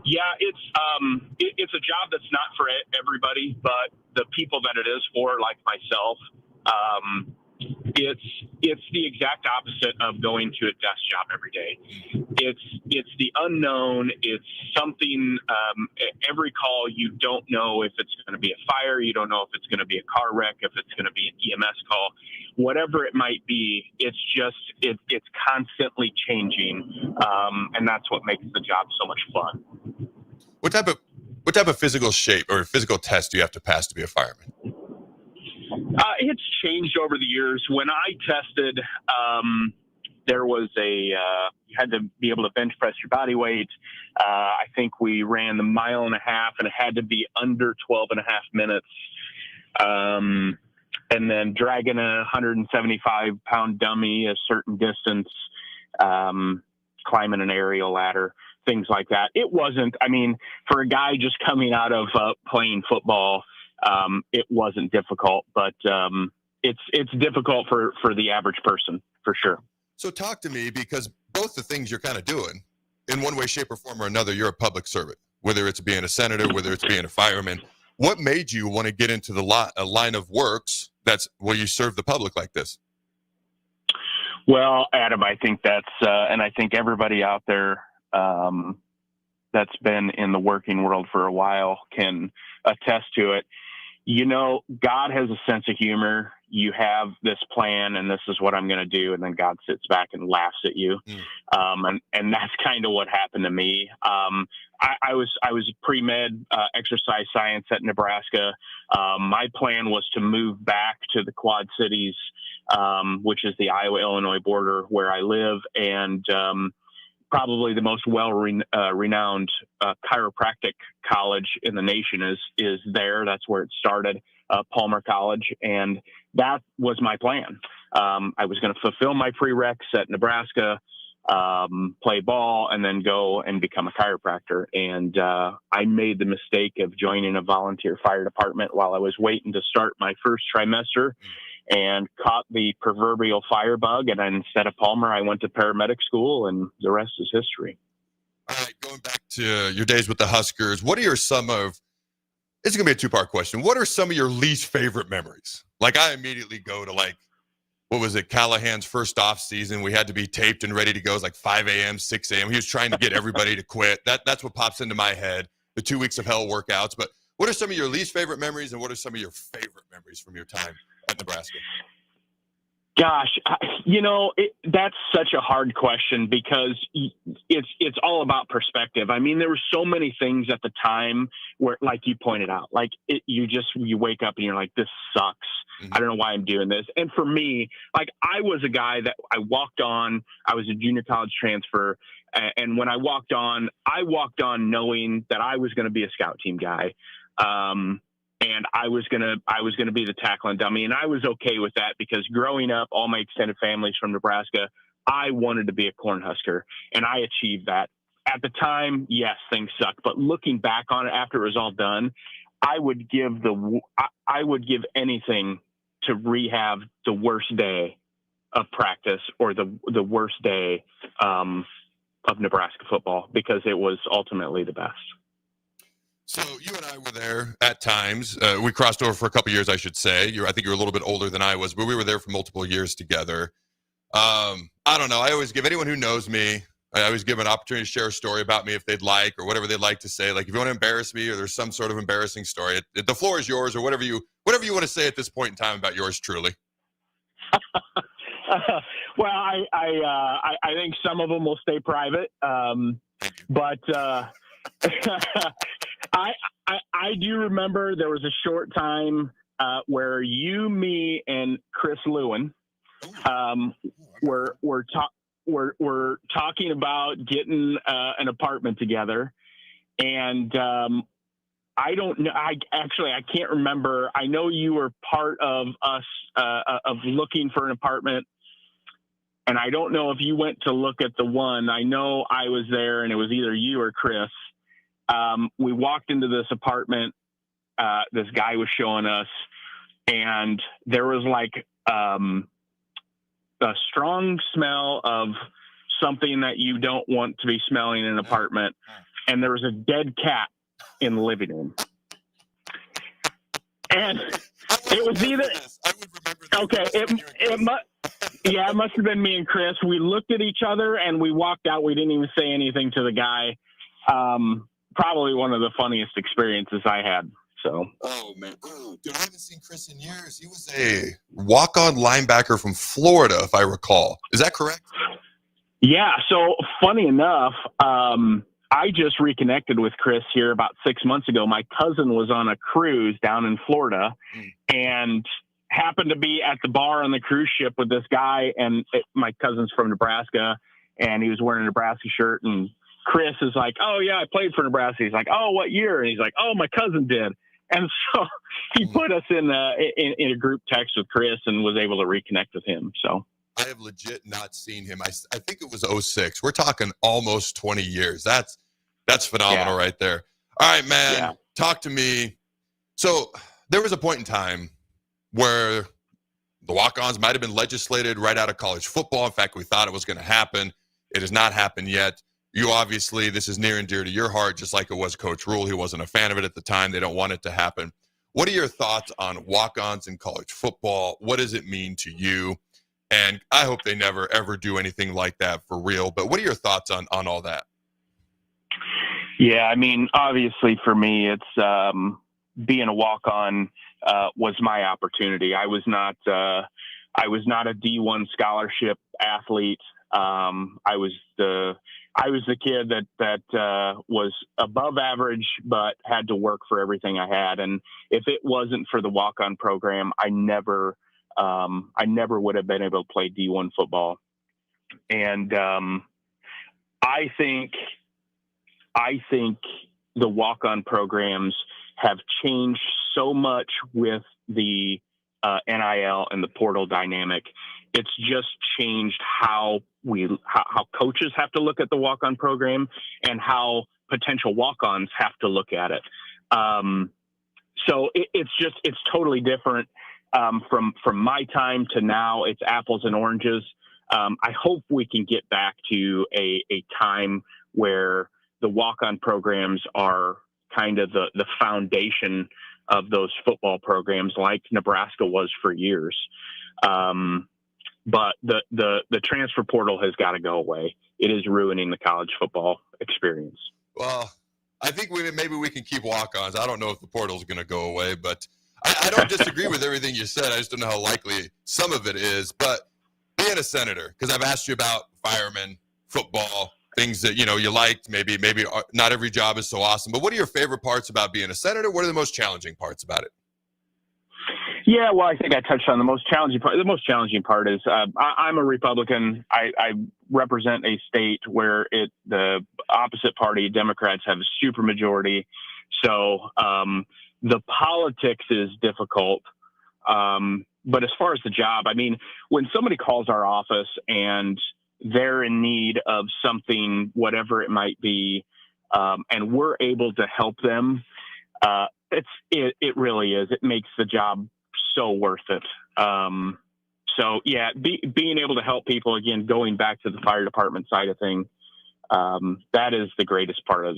Yeah, it's a job that's not for everybody, but the people that it is for, like myself, it's the exact opposite of going to a desk job every day. It's the unknown. It's something. Every call, you don't know if it's going to be a fire. You don't know if it's going to be a car wreck. If it's going to be an EMS call, whatever it might be. It's constantly changing, and that's what makes the job so much fun. What type of physical shape or physical test do you have to pass to be a fireman? It's changed over the years. When I tested, there was you had to be able to bench press your body weight. I think we ran the 1.5 miles, and it had to be under 12.5 minutes. And then dragging a 175-pound dummy a certain distance, climbing an aerial ladder, things like that. It wasn't, for a guy just coming out of playing football, it wasn't difficult, but it's difficult for the average person, for sure. So talk to me, because both the things you're kind of doing, in one way, shape, or form or another, you're a public servant. whether it's being a senator, whether it's being a fireman. What made you want to get into the line of works that's where you serve the public like this? Well, Adam, I think that's, and I think everybody out there that's been in the working world for a while can attest to it. You know, God has a sense of humor. You have this plan and this is what I'm going to do. And then God sits back and laughs at you. And that's kind of what happened to me. I was pre-med exercise science at Nebraska. My plan was to move back to the Quad Cities, which is the Iowa-Illinois border where I live. And probably the most renowned chiropractic college in the nation is there. That's where it started, Palmer College. And that was my plan. I was going to fulfill my prereqs at Nebraska, play ball, and then go and become a chiropractor. And I made the mistake of joining a volunteer fire department while I was waiting to start my first trimester, and caught the proverbial fire bug. And instead of Palmer, I went to paramedic school, and the rest is history. All right, going back to your days with the Huskers, what are some of, it's going to be a two-part question. What are some of your least favorite memories? Like, I immediately go to, like, what was it, Callahan's first off season. We had to be taped and ready to go. It was like 5 a.m., 6 a.m. He was trying to get everybody to quit. That's what pops into my head, the 2 weeks of hell workouts. But what are some of your least favorite memories, and what are some of your favorite memories from your time at Nebraska? Gosh, that's such a hard question because it's all about perspective. I mean, there were so many things at the time where, like you pointed out, like you wake up and you're like, this sucks. I don't know why I'm doing this. And for me, like, I was a guy that I was a junior college transfer. And when I walked on knowing that I was going to be a scout team guy. And I was gonna be the tackling dummy, and I was okay with that because growing up, all my extended family's from Nebraska. I wanted to be a Cornhusker, and I achieved that. At the time, yes, things sucked, but looking back on it after it was all done, I would give anything to rehab the worst day of practice or the worst day of Nebraska football, because it was ultimately the best. So you and I were there at times. We crossed over for a couple years, I should say. I think you're a little bit older than I was, but we were there for multiple years together. I don't know. I always give anyone who knows me, I always give an opportunity to share a story about me if they'd like, or whatever they'd like to say. Like, if you want to embarrass me or there's some sort of embarrassing story, the floor is yours, or whatever you want to say at this point in time about yours truly. Well, I think some of them will stay private, but I do remember there was a short time where you, me, and Chris Lewin were talking about getting an apartment together, and I don't know. I can't remember. I know you were part of us of looking for an apartment. And I don't know if you went to look at the one. I know I was there, and it was either you or Chris. We walked into this apartment. This guy was showing us, and there was like a strong smell of something that you don't want to be smelling in an apartment. And there was a dead cat in the living room. And it was either, okay, it must have been me and Chris. We looked at each other and we walked out. We didn't even say anything to the guy. Probably one of the funniest experiences I had. So. Oh man, dude, I haven't seen Chris in years. He was a walk-on linebacker from Florida, if I recall. Is that correct? Yeah. So funny enough, I just reconnected with Chris here about 6 months ago. My cousin was on a cruise down in Florida and happened to be at the bar on the cruise ship with this guy. And my cousin's from Nebraska, and he was wearing a Nebraska shirt. And Chris is like, "Oh yeah, I played for Nebraska." He's like, "Oh, what year?" And he's like, "Oh, my cousin did." And so he put us in a group text with Chris and was able to reconnect with him. So I have legit not seen him. I think it was 2006. We're talking almost 20 years. That's phenomenal right there. All right, man, talk to me. So there was a point in time where the walk-ons might have been legislated right out of college football. In fact, we thought it was going to happen. It has not happened yet. You obviously, this is near and dear to your heart, just like it was Coach Rule. He wasn't a fan of it at the time. They don't want it to happen. What are your thoughts on walk-ons in college football? What does it mean to you? And I hope they never, ever do anything like that for real. But what are your thoughts on all that? Yeah, I mean, obviously for me, it's being a walk-on was my opportunity. I was not a D1 scholarship athlete. I was the kid that was above average, but had to work for everything I had. And if it wasn't for the walk-on program, I never would have been able to play D1 football. And I think the walk-on programs have changed so much with the NIL and the portal dynamic. It's just changed how coaches have to look at the walk-on program and how potential walk-ons have to look at it. So it's totally different from my time to now. It's apples and oranges. I hope we can get back to a time where the walk-on programs are kind of the foundation of those football programs, like Nebraska was for years. But the transfer portal has got to go away. It is ruining the college football experience. Well, I think maybe we can keep walk-ons. I don't know if the portal is going to go away, but I don't disagree with everything you said. I just don't know how likely some of it is. But being a senator, because I've asked you about firemen, football, things that you liked. Maybe not every job is so awesome. But what are your favorite parts about being a senator? What are the most challenging parts about it? Yeah, well, I think I touched on the most challenging part. The most challenging part is I'm a Republican. I represent a state where the opposite party, Democrats, have a super majority. So the politics is difficult. But as far as the job, I mean, when somebody calls our office and they're in need of something, whatever it might be, and we're able to help them, it really is. It makes the job so worth it. So yeah, being able to help people, again, going back to the fire department side of things, that is the greatest part of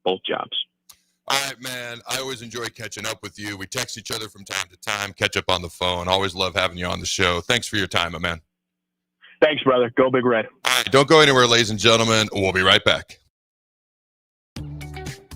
both jobs. All right, man. I always enjoy catching up with you. We text each other from time to time, catch up on the phone. Always love having you on the show. Thanks for your time, my man. Thanks, brother. Go Big Red. All right, don't go anywhere, ladies and gentlemen. We'll be right back.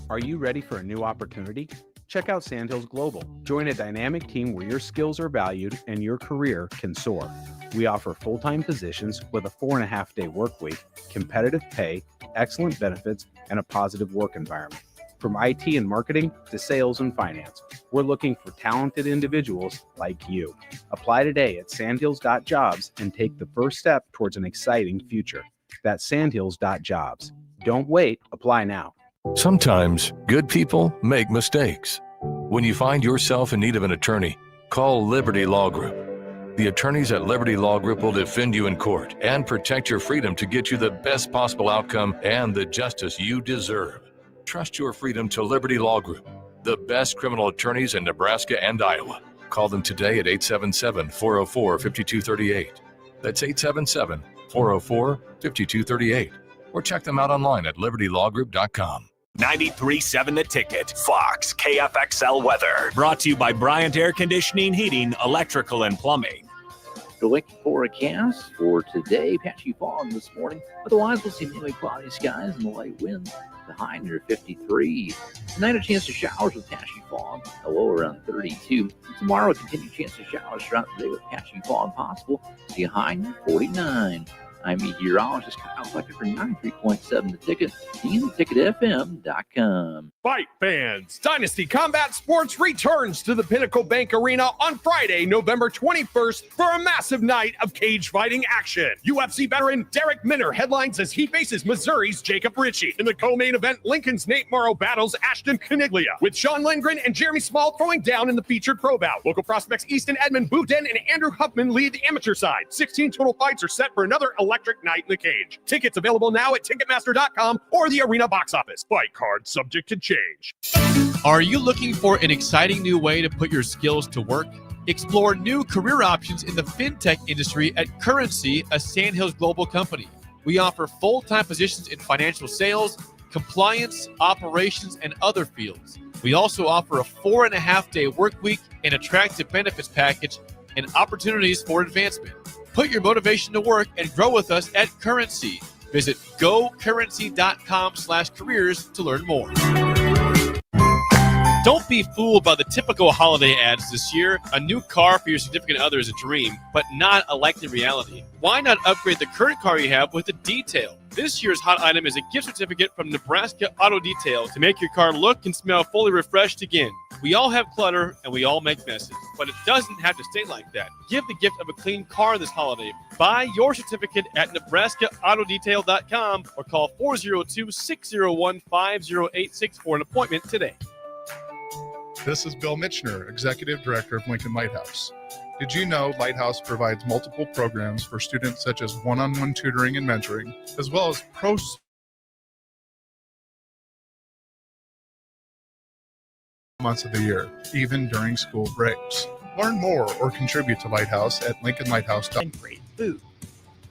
Are you ready for a new opportunity? Check out Sandhills Global. Join a dynamic team where your skills are valued and your career can soar. We offer full-time positions with a 4.5-day work week, competitive pay, excellent benefits, and a positive work environment. From IT and marketing to sales and finance, we're looking for talented individuals like you. Apply today at sandhills.jobs and take the first step towards an exciting future. That's sandhills.jobs. Don't wait. Apply now. Sometimes good people make mistakes. When you find yourself in need of an attorney, call Liberty Law Group. The attorneys at Liberty Law Group will defend you in court and protect your freedom to get you the best possible outcome and the justice you deserve. Trust your freedom to Liberty Law Group, the best criminal attorneys in Nebraska and Iowa. Call them today at 877-404-5238. That's 877-404-5238. Or check them out online at libertylawgroup.com. 93.7 The Ticket, Fox, KFXL weather. Brought to you by Bryant Air Conditioning, Heating, Electrical, and Plumbing. The link forecast for today, patchy fog this morning. Otherwise, we'll see mainly cloudy skies and light winds. The high near 53. Tonight, a chance of showers with patchy fog. The low around 32. Tomorrow, a continued chance of showers throughout the day with patchy fog possible. See a high near 49. I'm meteorologist Kyle Flecker for 93.7 The Ticket and theticketfm.com. Fight fans, Dynasty Combat Sports returns to the Pinnacle Bank Arena on Friday, November 21st for a massive night of cage fighting action. UFC veteran Derek Minner headlines as he faces Missouri's Jacob Ritchie. In the co-main event, Lincoln's Nate Morrow battles Ashton Caniglia, with Sean Lindgren and Jeremy Small throwing down in the featured pro bout. Local prospects Easton Edmund Boudin and Andrew Huffman lead the amateur side. 16 total fights are set for another electric night in the cage. Tickets available now at Ticketmaster.com or the arena box office. Fight card subject to change. Are you looking for an exciting new way to put your skills to work? Explore new career options in the fintech industry at Currency, a Sandhills Global company. We offer full-time positions in financial sales, compliance, operations, and other fields. We also offer a 4.5-day work week, an attractive benefits package, and opportunities for advancement. Put your motivation to work and grow with us at Currency. Visit gocurrency.com/careers to learn more. Don't be fooled by the typical holiday ads this year. A new car for your significant other is a dream, but not a likely reality. Why not upgrade the current car you have with a detail? This year's hot item is a gift certificate from Nebraska Auto Detail to make your car look and smell fully refreshed again. We all have clutter and we all make messes, but it doesn't have to stay like that. Give the gift of a clean car this holiday. Buy your certificate at NebraskaAutoDetail.com or call 402-601-5086 for an appointment today. This is Bill Mitchner, Executive Director of Lincoln Lighthouse. Did you know Lighthouse provides multiple programs for students such as one-on-one tutoring and mentoring, as well as months of the year, even during school breaks? Learn more or contribute to Lighthouse at lincolnlighthouse.com. And great food.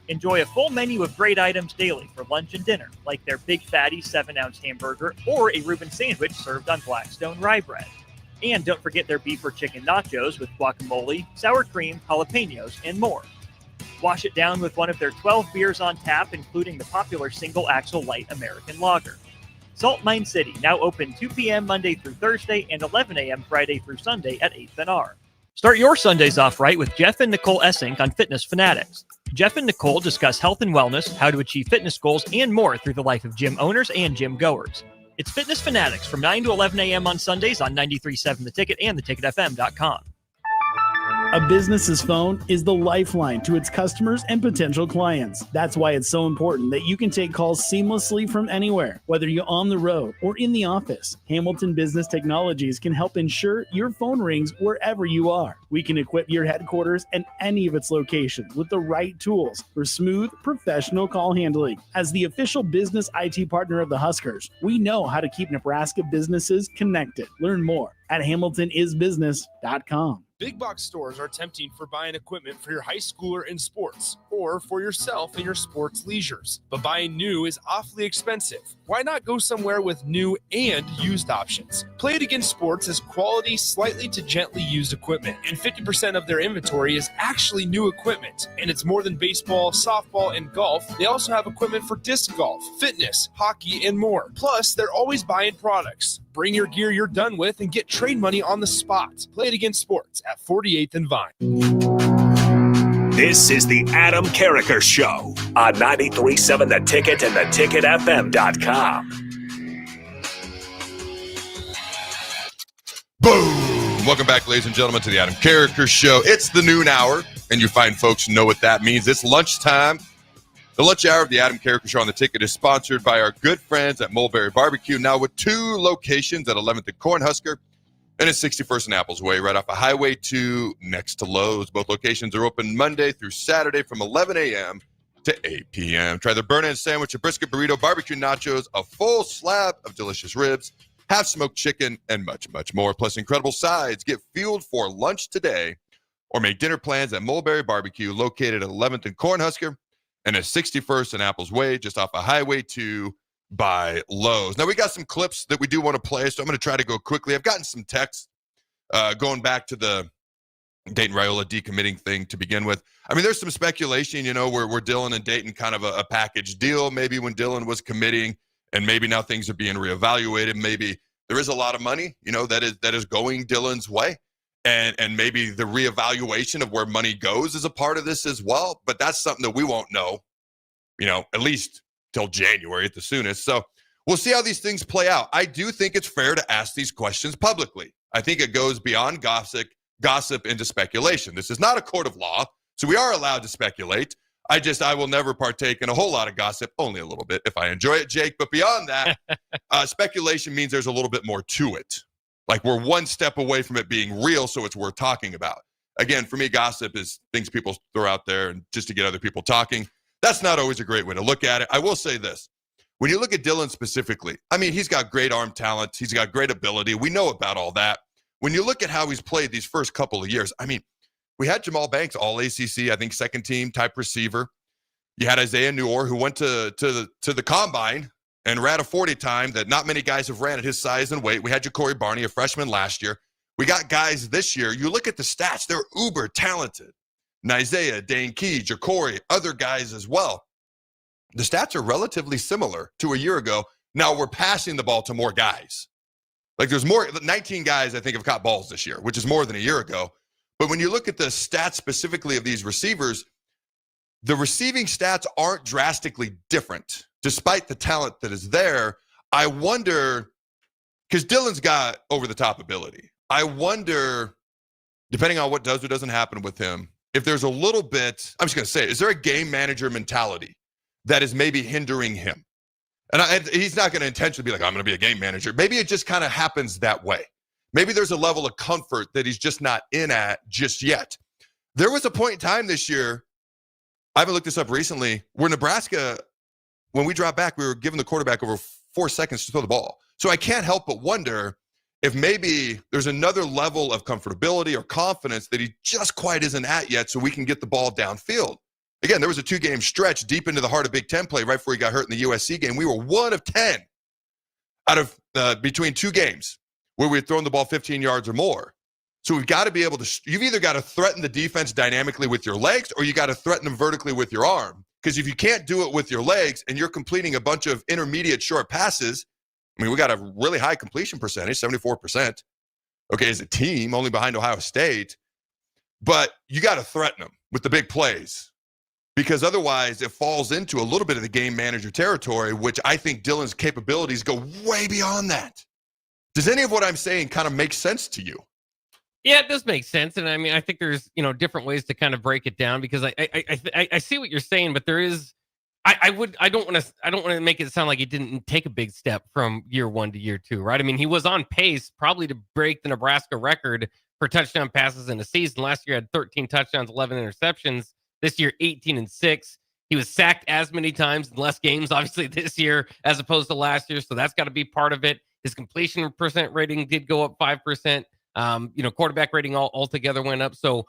Enjoy a full menu of great items daily for lunch and dinner, like their Big Fatty 7-ounce hamburger or a Reuben sandwich served on Blackstone rye bread. And don't forget their beef or chicken nachos with guacamole, sour cream, jalapenos, and more. Wash it down with one of their 12 beers on tap, including the popular Single Axle Light American Lager. Salt Mine City, now open 2 p.m. Monday through Thursday and 11 a.m. Friday through Sunday at 8th and R. Start your Sundays off right with Jeff and Nicole Essink on Fitness Fanatics. Jeff and Nicole discuss health and wellness, how to achieve fitness goals, and more through the life of gym owners and gym goers. It's Fitness Fanatics from 9 to 11 a.m. on Sundays on 93.7 The Ticket and theticketfm.com. A business's phone is the lifeline to its customers and potential clients. That's why it's so important that you can take calls seamlessly from anywhere, whether you're on the road or in the office. Hamilton Business Technologies can help ensure your phone rings wherever you are. We can equip your headquarters and any of its locations with the right tools for smooth, professional call handling. As the official business IT partner of the Huskers, we know how to keep Nebraska businesses connected. Learn more at hamiltonisbusiness.com. Big box stores are tempting for buying equipment for your high schooler in sports or for yourself in your sports leisures. But buying new is awfully expensive. Why not go somewhere with new and used options? Play It Again Sports has quality, slightly to gently used equipment, and 50% of their inventory is actually new equipment. And it's more than baseball, softball, and golf. They also have equipment for disc golf, fitness, hockey, and more. Plus, they're always buying products. Bring your gear you're done with and get trade money on the spot. Play It Again Sports at 48th and Vine. This is the Adam Carriker Show on 93.7 The Ticket and theticketfm.com. Boom! Welcome back, ladies and gentlemen, to the Adam Carriker Show. It's the noon hour, and you fine folks know what that means. It's lunchtime. The lunch hour of the Adam Carriker Show on the Ticket is sponsored by our good friends at Mulberry Barbecue, now with 2 locations at 11th and Cornhusker and at 61st and Apples Way, right off of Highway 2 next to Lowe's. Both locations are open Monday through Saturday from 11 a.m. to 8 p.m. Try their burn-in sandwich, a brisket burrito, barbecue nachos, a full slab of delicious ribs, half-smoked chicken, and much, much more, plus incredible sides. Get fueled for lunch today or make dinner plans at Mulberry Barbecue, located at 11th and Cornhusker and at 61st and Apples Way, just off of Highway 2 by Lowe's. Now, we got some clips that we do want to play, so I'm going to try to go quickly. I've gotten some texts going back to the Dayton Raiola decommitting thing to begin with. I mean, there's some speculation, you know, where Dylan and Dayton kind of a package deal, maybe when Dylan was committing, and maybe now things are being reevaluated. Maybe there is a lot of money, you know, that is going Dylan's way. And maybe the reevaluation of where money goes is a part of this as well. But that's something that we won't know, you know, at least till January at the soonest. So we'll see how these things play out. I do think it's fair to ask these questions publicly. I think it goes beyond gossip into speculation. This is not a court of law, so we are allowed to speculate. I will never partake in a whole lot of gossip, only a little bit if I enjoy it, Jake. But beyond that, speculation means there's a little bit more to it. Like we're one step away from it being real, so it's worth talking about. Again, for me, gossip is things people throw out there and just to get other people talking. That's not always a great way to look at it. I will say this. When you look at Dylan specifically, I mean, he's got great arm talent. He's got great ability. We know about all that. When you look at how he's played these first couple of years, I mean, we had Jamal Banks, all ACC, I think second team type receiver. You had Isaiah Newell, who went to the combine and ran a 40 time that not many guys have ran at his size and weight. We had Ja'Cory Barney, a freshman last year. We got guys this year. You look at the stats, they're uber talented. And Isaiah, Dane Key, Ja'Cory, other guys as well. The stats are relatively similar to a year ago. Now we're passing the ball to more guys. Like there's more, 19 guys I think have caught balls this year, which is more than a year ago. But when you look at the stats specifically of these receivers, the receiving stats aren't drastically different, despite the talent that is there. I wonder, because Dylan's got over-the-top ability. I wonder, depending on what does or doesn't happen with him, if there's a little bit, I'm just going to say, is there a game manager mentality that is maybe hindering him? And he's not going to intentionally be like, I'm going to be a game manager. Maybe it just kind of happens that way. Maybe there's a level of comfort that he's just not in at just yet. There was a point in time this year, I haven't looked this up recently, where Nebraska, when we dropped back, we were giving the quarterback over 4 seconds to throw the ball. So I can't help but wonder if maybe there's another level of comfortability or confidence that he just quite isn't at yet so we can get the ball downfield. Again, there was a 2-game stretch deep into the heart of Big Ten play right before he got hurt in the USC game. We were 1 of 10 out of between 2 games where we had thrown the ball 15 yards or more. So we've got to be able to, you've either got to threaten the defense dynamically with your legs or you got to threaten them vertically with your arm. Because if you can't do it with your legs and you're completing a bunch of intermediate short passes, I mean, we got a really high completion percentage, 74%. Okay, as a team, only behind Ohio State. But you got to threaten them with the big plays. Because otherwise it falls into a little bit of the game manager territory, which I think Dylan's capabilities go way beyond that. Does any of what I'm saying kind of make sense to you? Yeah, it does make sense. And I mean, I think there's, different ways to kind of break it down because I see what you're saying, but there is, I don't want to make it sound like he didn't take a big step from year 1 to year 2, right? I mean, he was on pace probably to break the Nebraska record for touchdown passes in a season. Last year had 13 touchdowns, 11 interceptions. This year, 18-6. He was sacked as many times in less games, obviously, this year as opposed to last year. So that's got to be part of it. His completion percent rating did go up 5%. Quarterback rating altogether went up. So,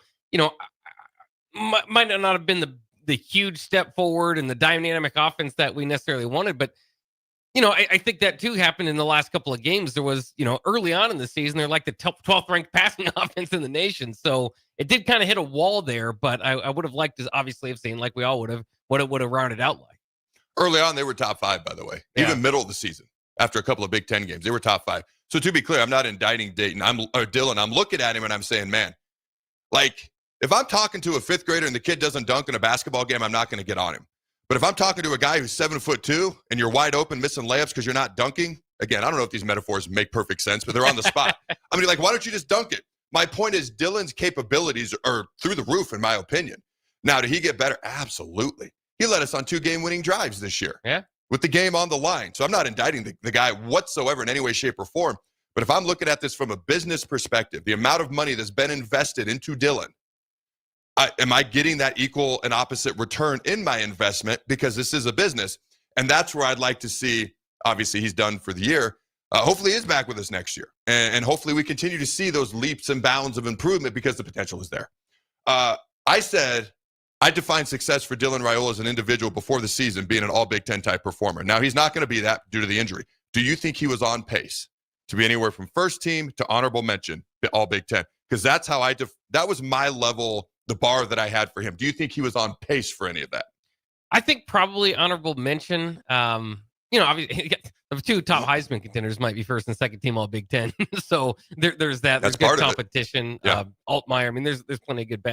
might not have been the huge step forward and the dynamic offense that we necessarily wanted. But, I think that too happened in the last couple of games. There was, early on in the season, they're like the 12th ranked passing offense in the nation. So it did kind of hit a wall there, but I would have liked to obviously have seen, like we all would have, what it would have rounded out like. Early on, they were top 5, by the way. Yeah. Even middle of the season, after a couple of Big Ten games, they were top 5. So to be clear, I'm not indicting Dayton or Dylan. I'm looking at him and I'm saying, man, like if I'm talking to a 5th grader and the kid doesn't dunk in a basketball game, I'm not going to get on him. But if I'm talking to a guy who's 7'2" and you're wide open missing layups because you're not dunking, again, I don't know if these metaphors make perfect sense, but they're on the spot. I mean, like, why don't you just dunk it? My point is Dylan's capabilities are through the roof, in my opinion. Now, did he get better? Absolutely. He led us on 2 game-winning drives this year. Yeah. With the game on the line. So I'm not indicting the guy whatsoever in any way, shape, or form. But if I'm looking at this from a business perspective, the amount of money that's been invested into Dylan, am I getting that equal and opposite return in my investment? Because this is a business. And that's where I'd like to see, obviously he's done for the year. Hopefully he's back with us next year. And hopefully we continue to see those leaps and bounds of improvement because the potential is there. I said I defined success for Dylan Raiola as an individual before the season being an all Big Ten type performer. Now he's not going to be that due to the injury. Do you think he was on pace to be anywhere from first team to honorable mention, all Big Ten? Because that's how that was my level, the bar that I had for him. Do you think he was on pace for any of that? I think probably honorable mention. Obviously the 2 top Heisman contenders might be first and second team all Big Ten. So there's that. There's good competition. Yeah. Altmaier. I mean, there's plenty of good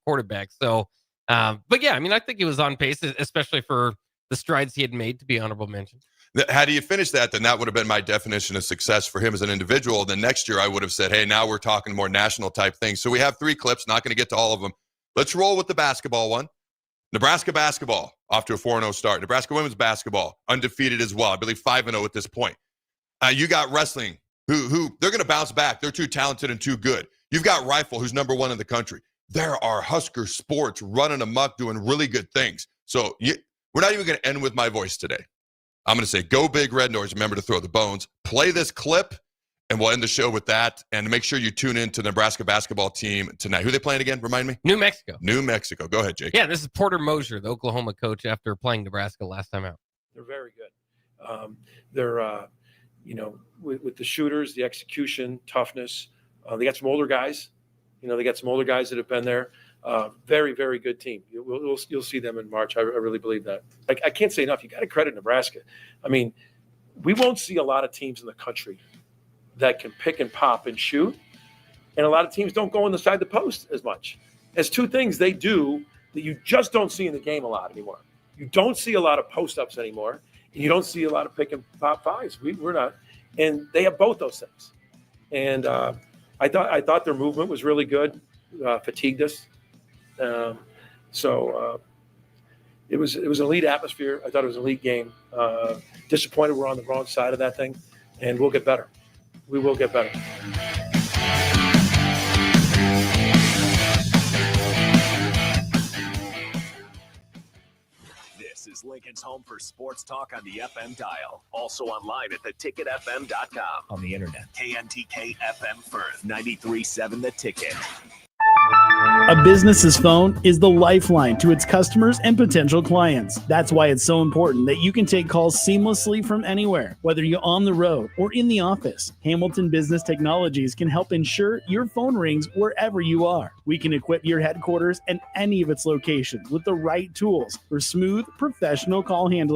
quarterbacks. So, but yeah, I mean, I think he was on pace, especially for the strides he had made to be honorable mention. Had he finished that, then that would have been my definition of success for him as an individual. Then next year I would have said, hey, now we're talking more national type things. So we have 3 clips, not going to get to all of them. Let's roll with the basketball one. Nebraska basketball off to a 4-0 start. Nebraska women's basketball undefeated as well. I believe 5-0 at this point. You got wrestling, who they're going to bounce back. They're too talented and too good. You've got rifle, who's number 1 in the country. There are Husker sports running amok, doing really good things. So we're not even going to end with my voice today. I'm going to say, go Big Red Noise. Remember to throw the bones. Play this clip, And we'll end the show with that. And make sure you tune in to the Nebraska basketball team tonight. Who are they playing again? Remind me. New Mexico. New Mexico. Go ahead, Jake. Yeah, this is Porter Mosier, the Oklahoma coach, after playing Nebraska last time out. They're very good. They're, with the shooters, the execution, toughness. They got some older guys. They got some older guys that have been there. Very, very good team. You'll see them in March. I really believe that. I can't say enough. You got to credit Nebraska. I mean, we won't see a lot of teams in the country that can pick and pop and shoot. And a lot of teams don't go inside the post as much. There's two things they do that you just don't see in the game a lot anymore. You don't see a lot of post-ups anymore, and you don't see a lot of pick and pop fives. We're not. And they have both those things. And I thought their movement was really good, fatigued us. So it was an elite atmosphere. I thought it was an elite game. Disappointed we're on the wrong side of that thing, and we'll get better. We will get better. This is Lincoln's home for sports talk on the FM dial. Also online at theticketfm.com. On the internet. KNTK FM Firth, 93.7 The Ticket. A business's phone is the lifeline to its customers and potential clients. That's why it's so important that you can take calls seamlessly from anywhere, whether you're on the road or in the office. Hamilton Business Technologies can help ensure your phone rings wherever you are. We can equip your headquarters and any of its locations with the right tools for smooth, professional call handling.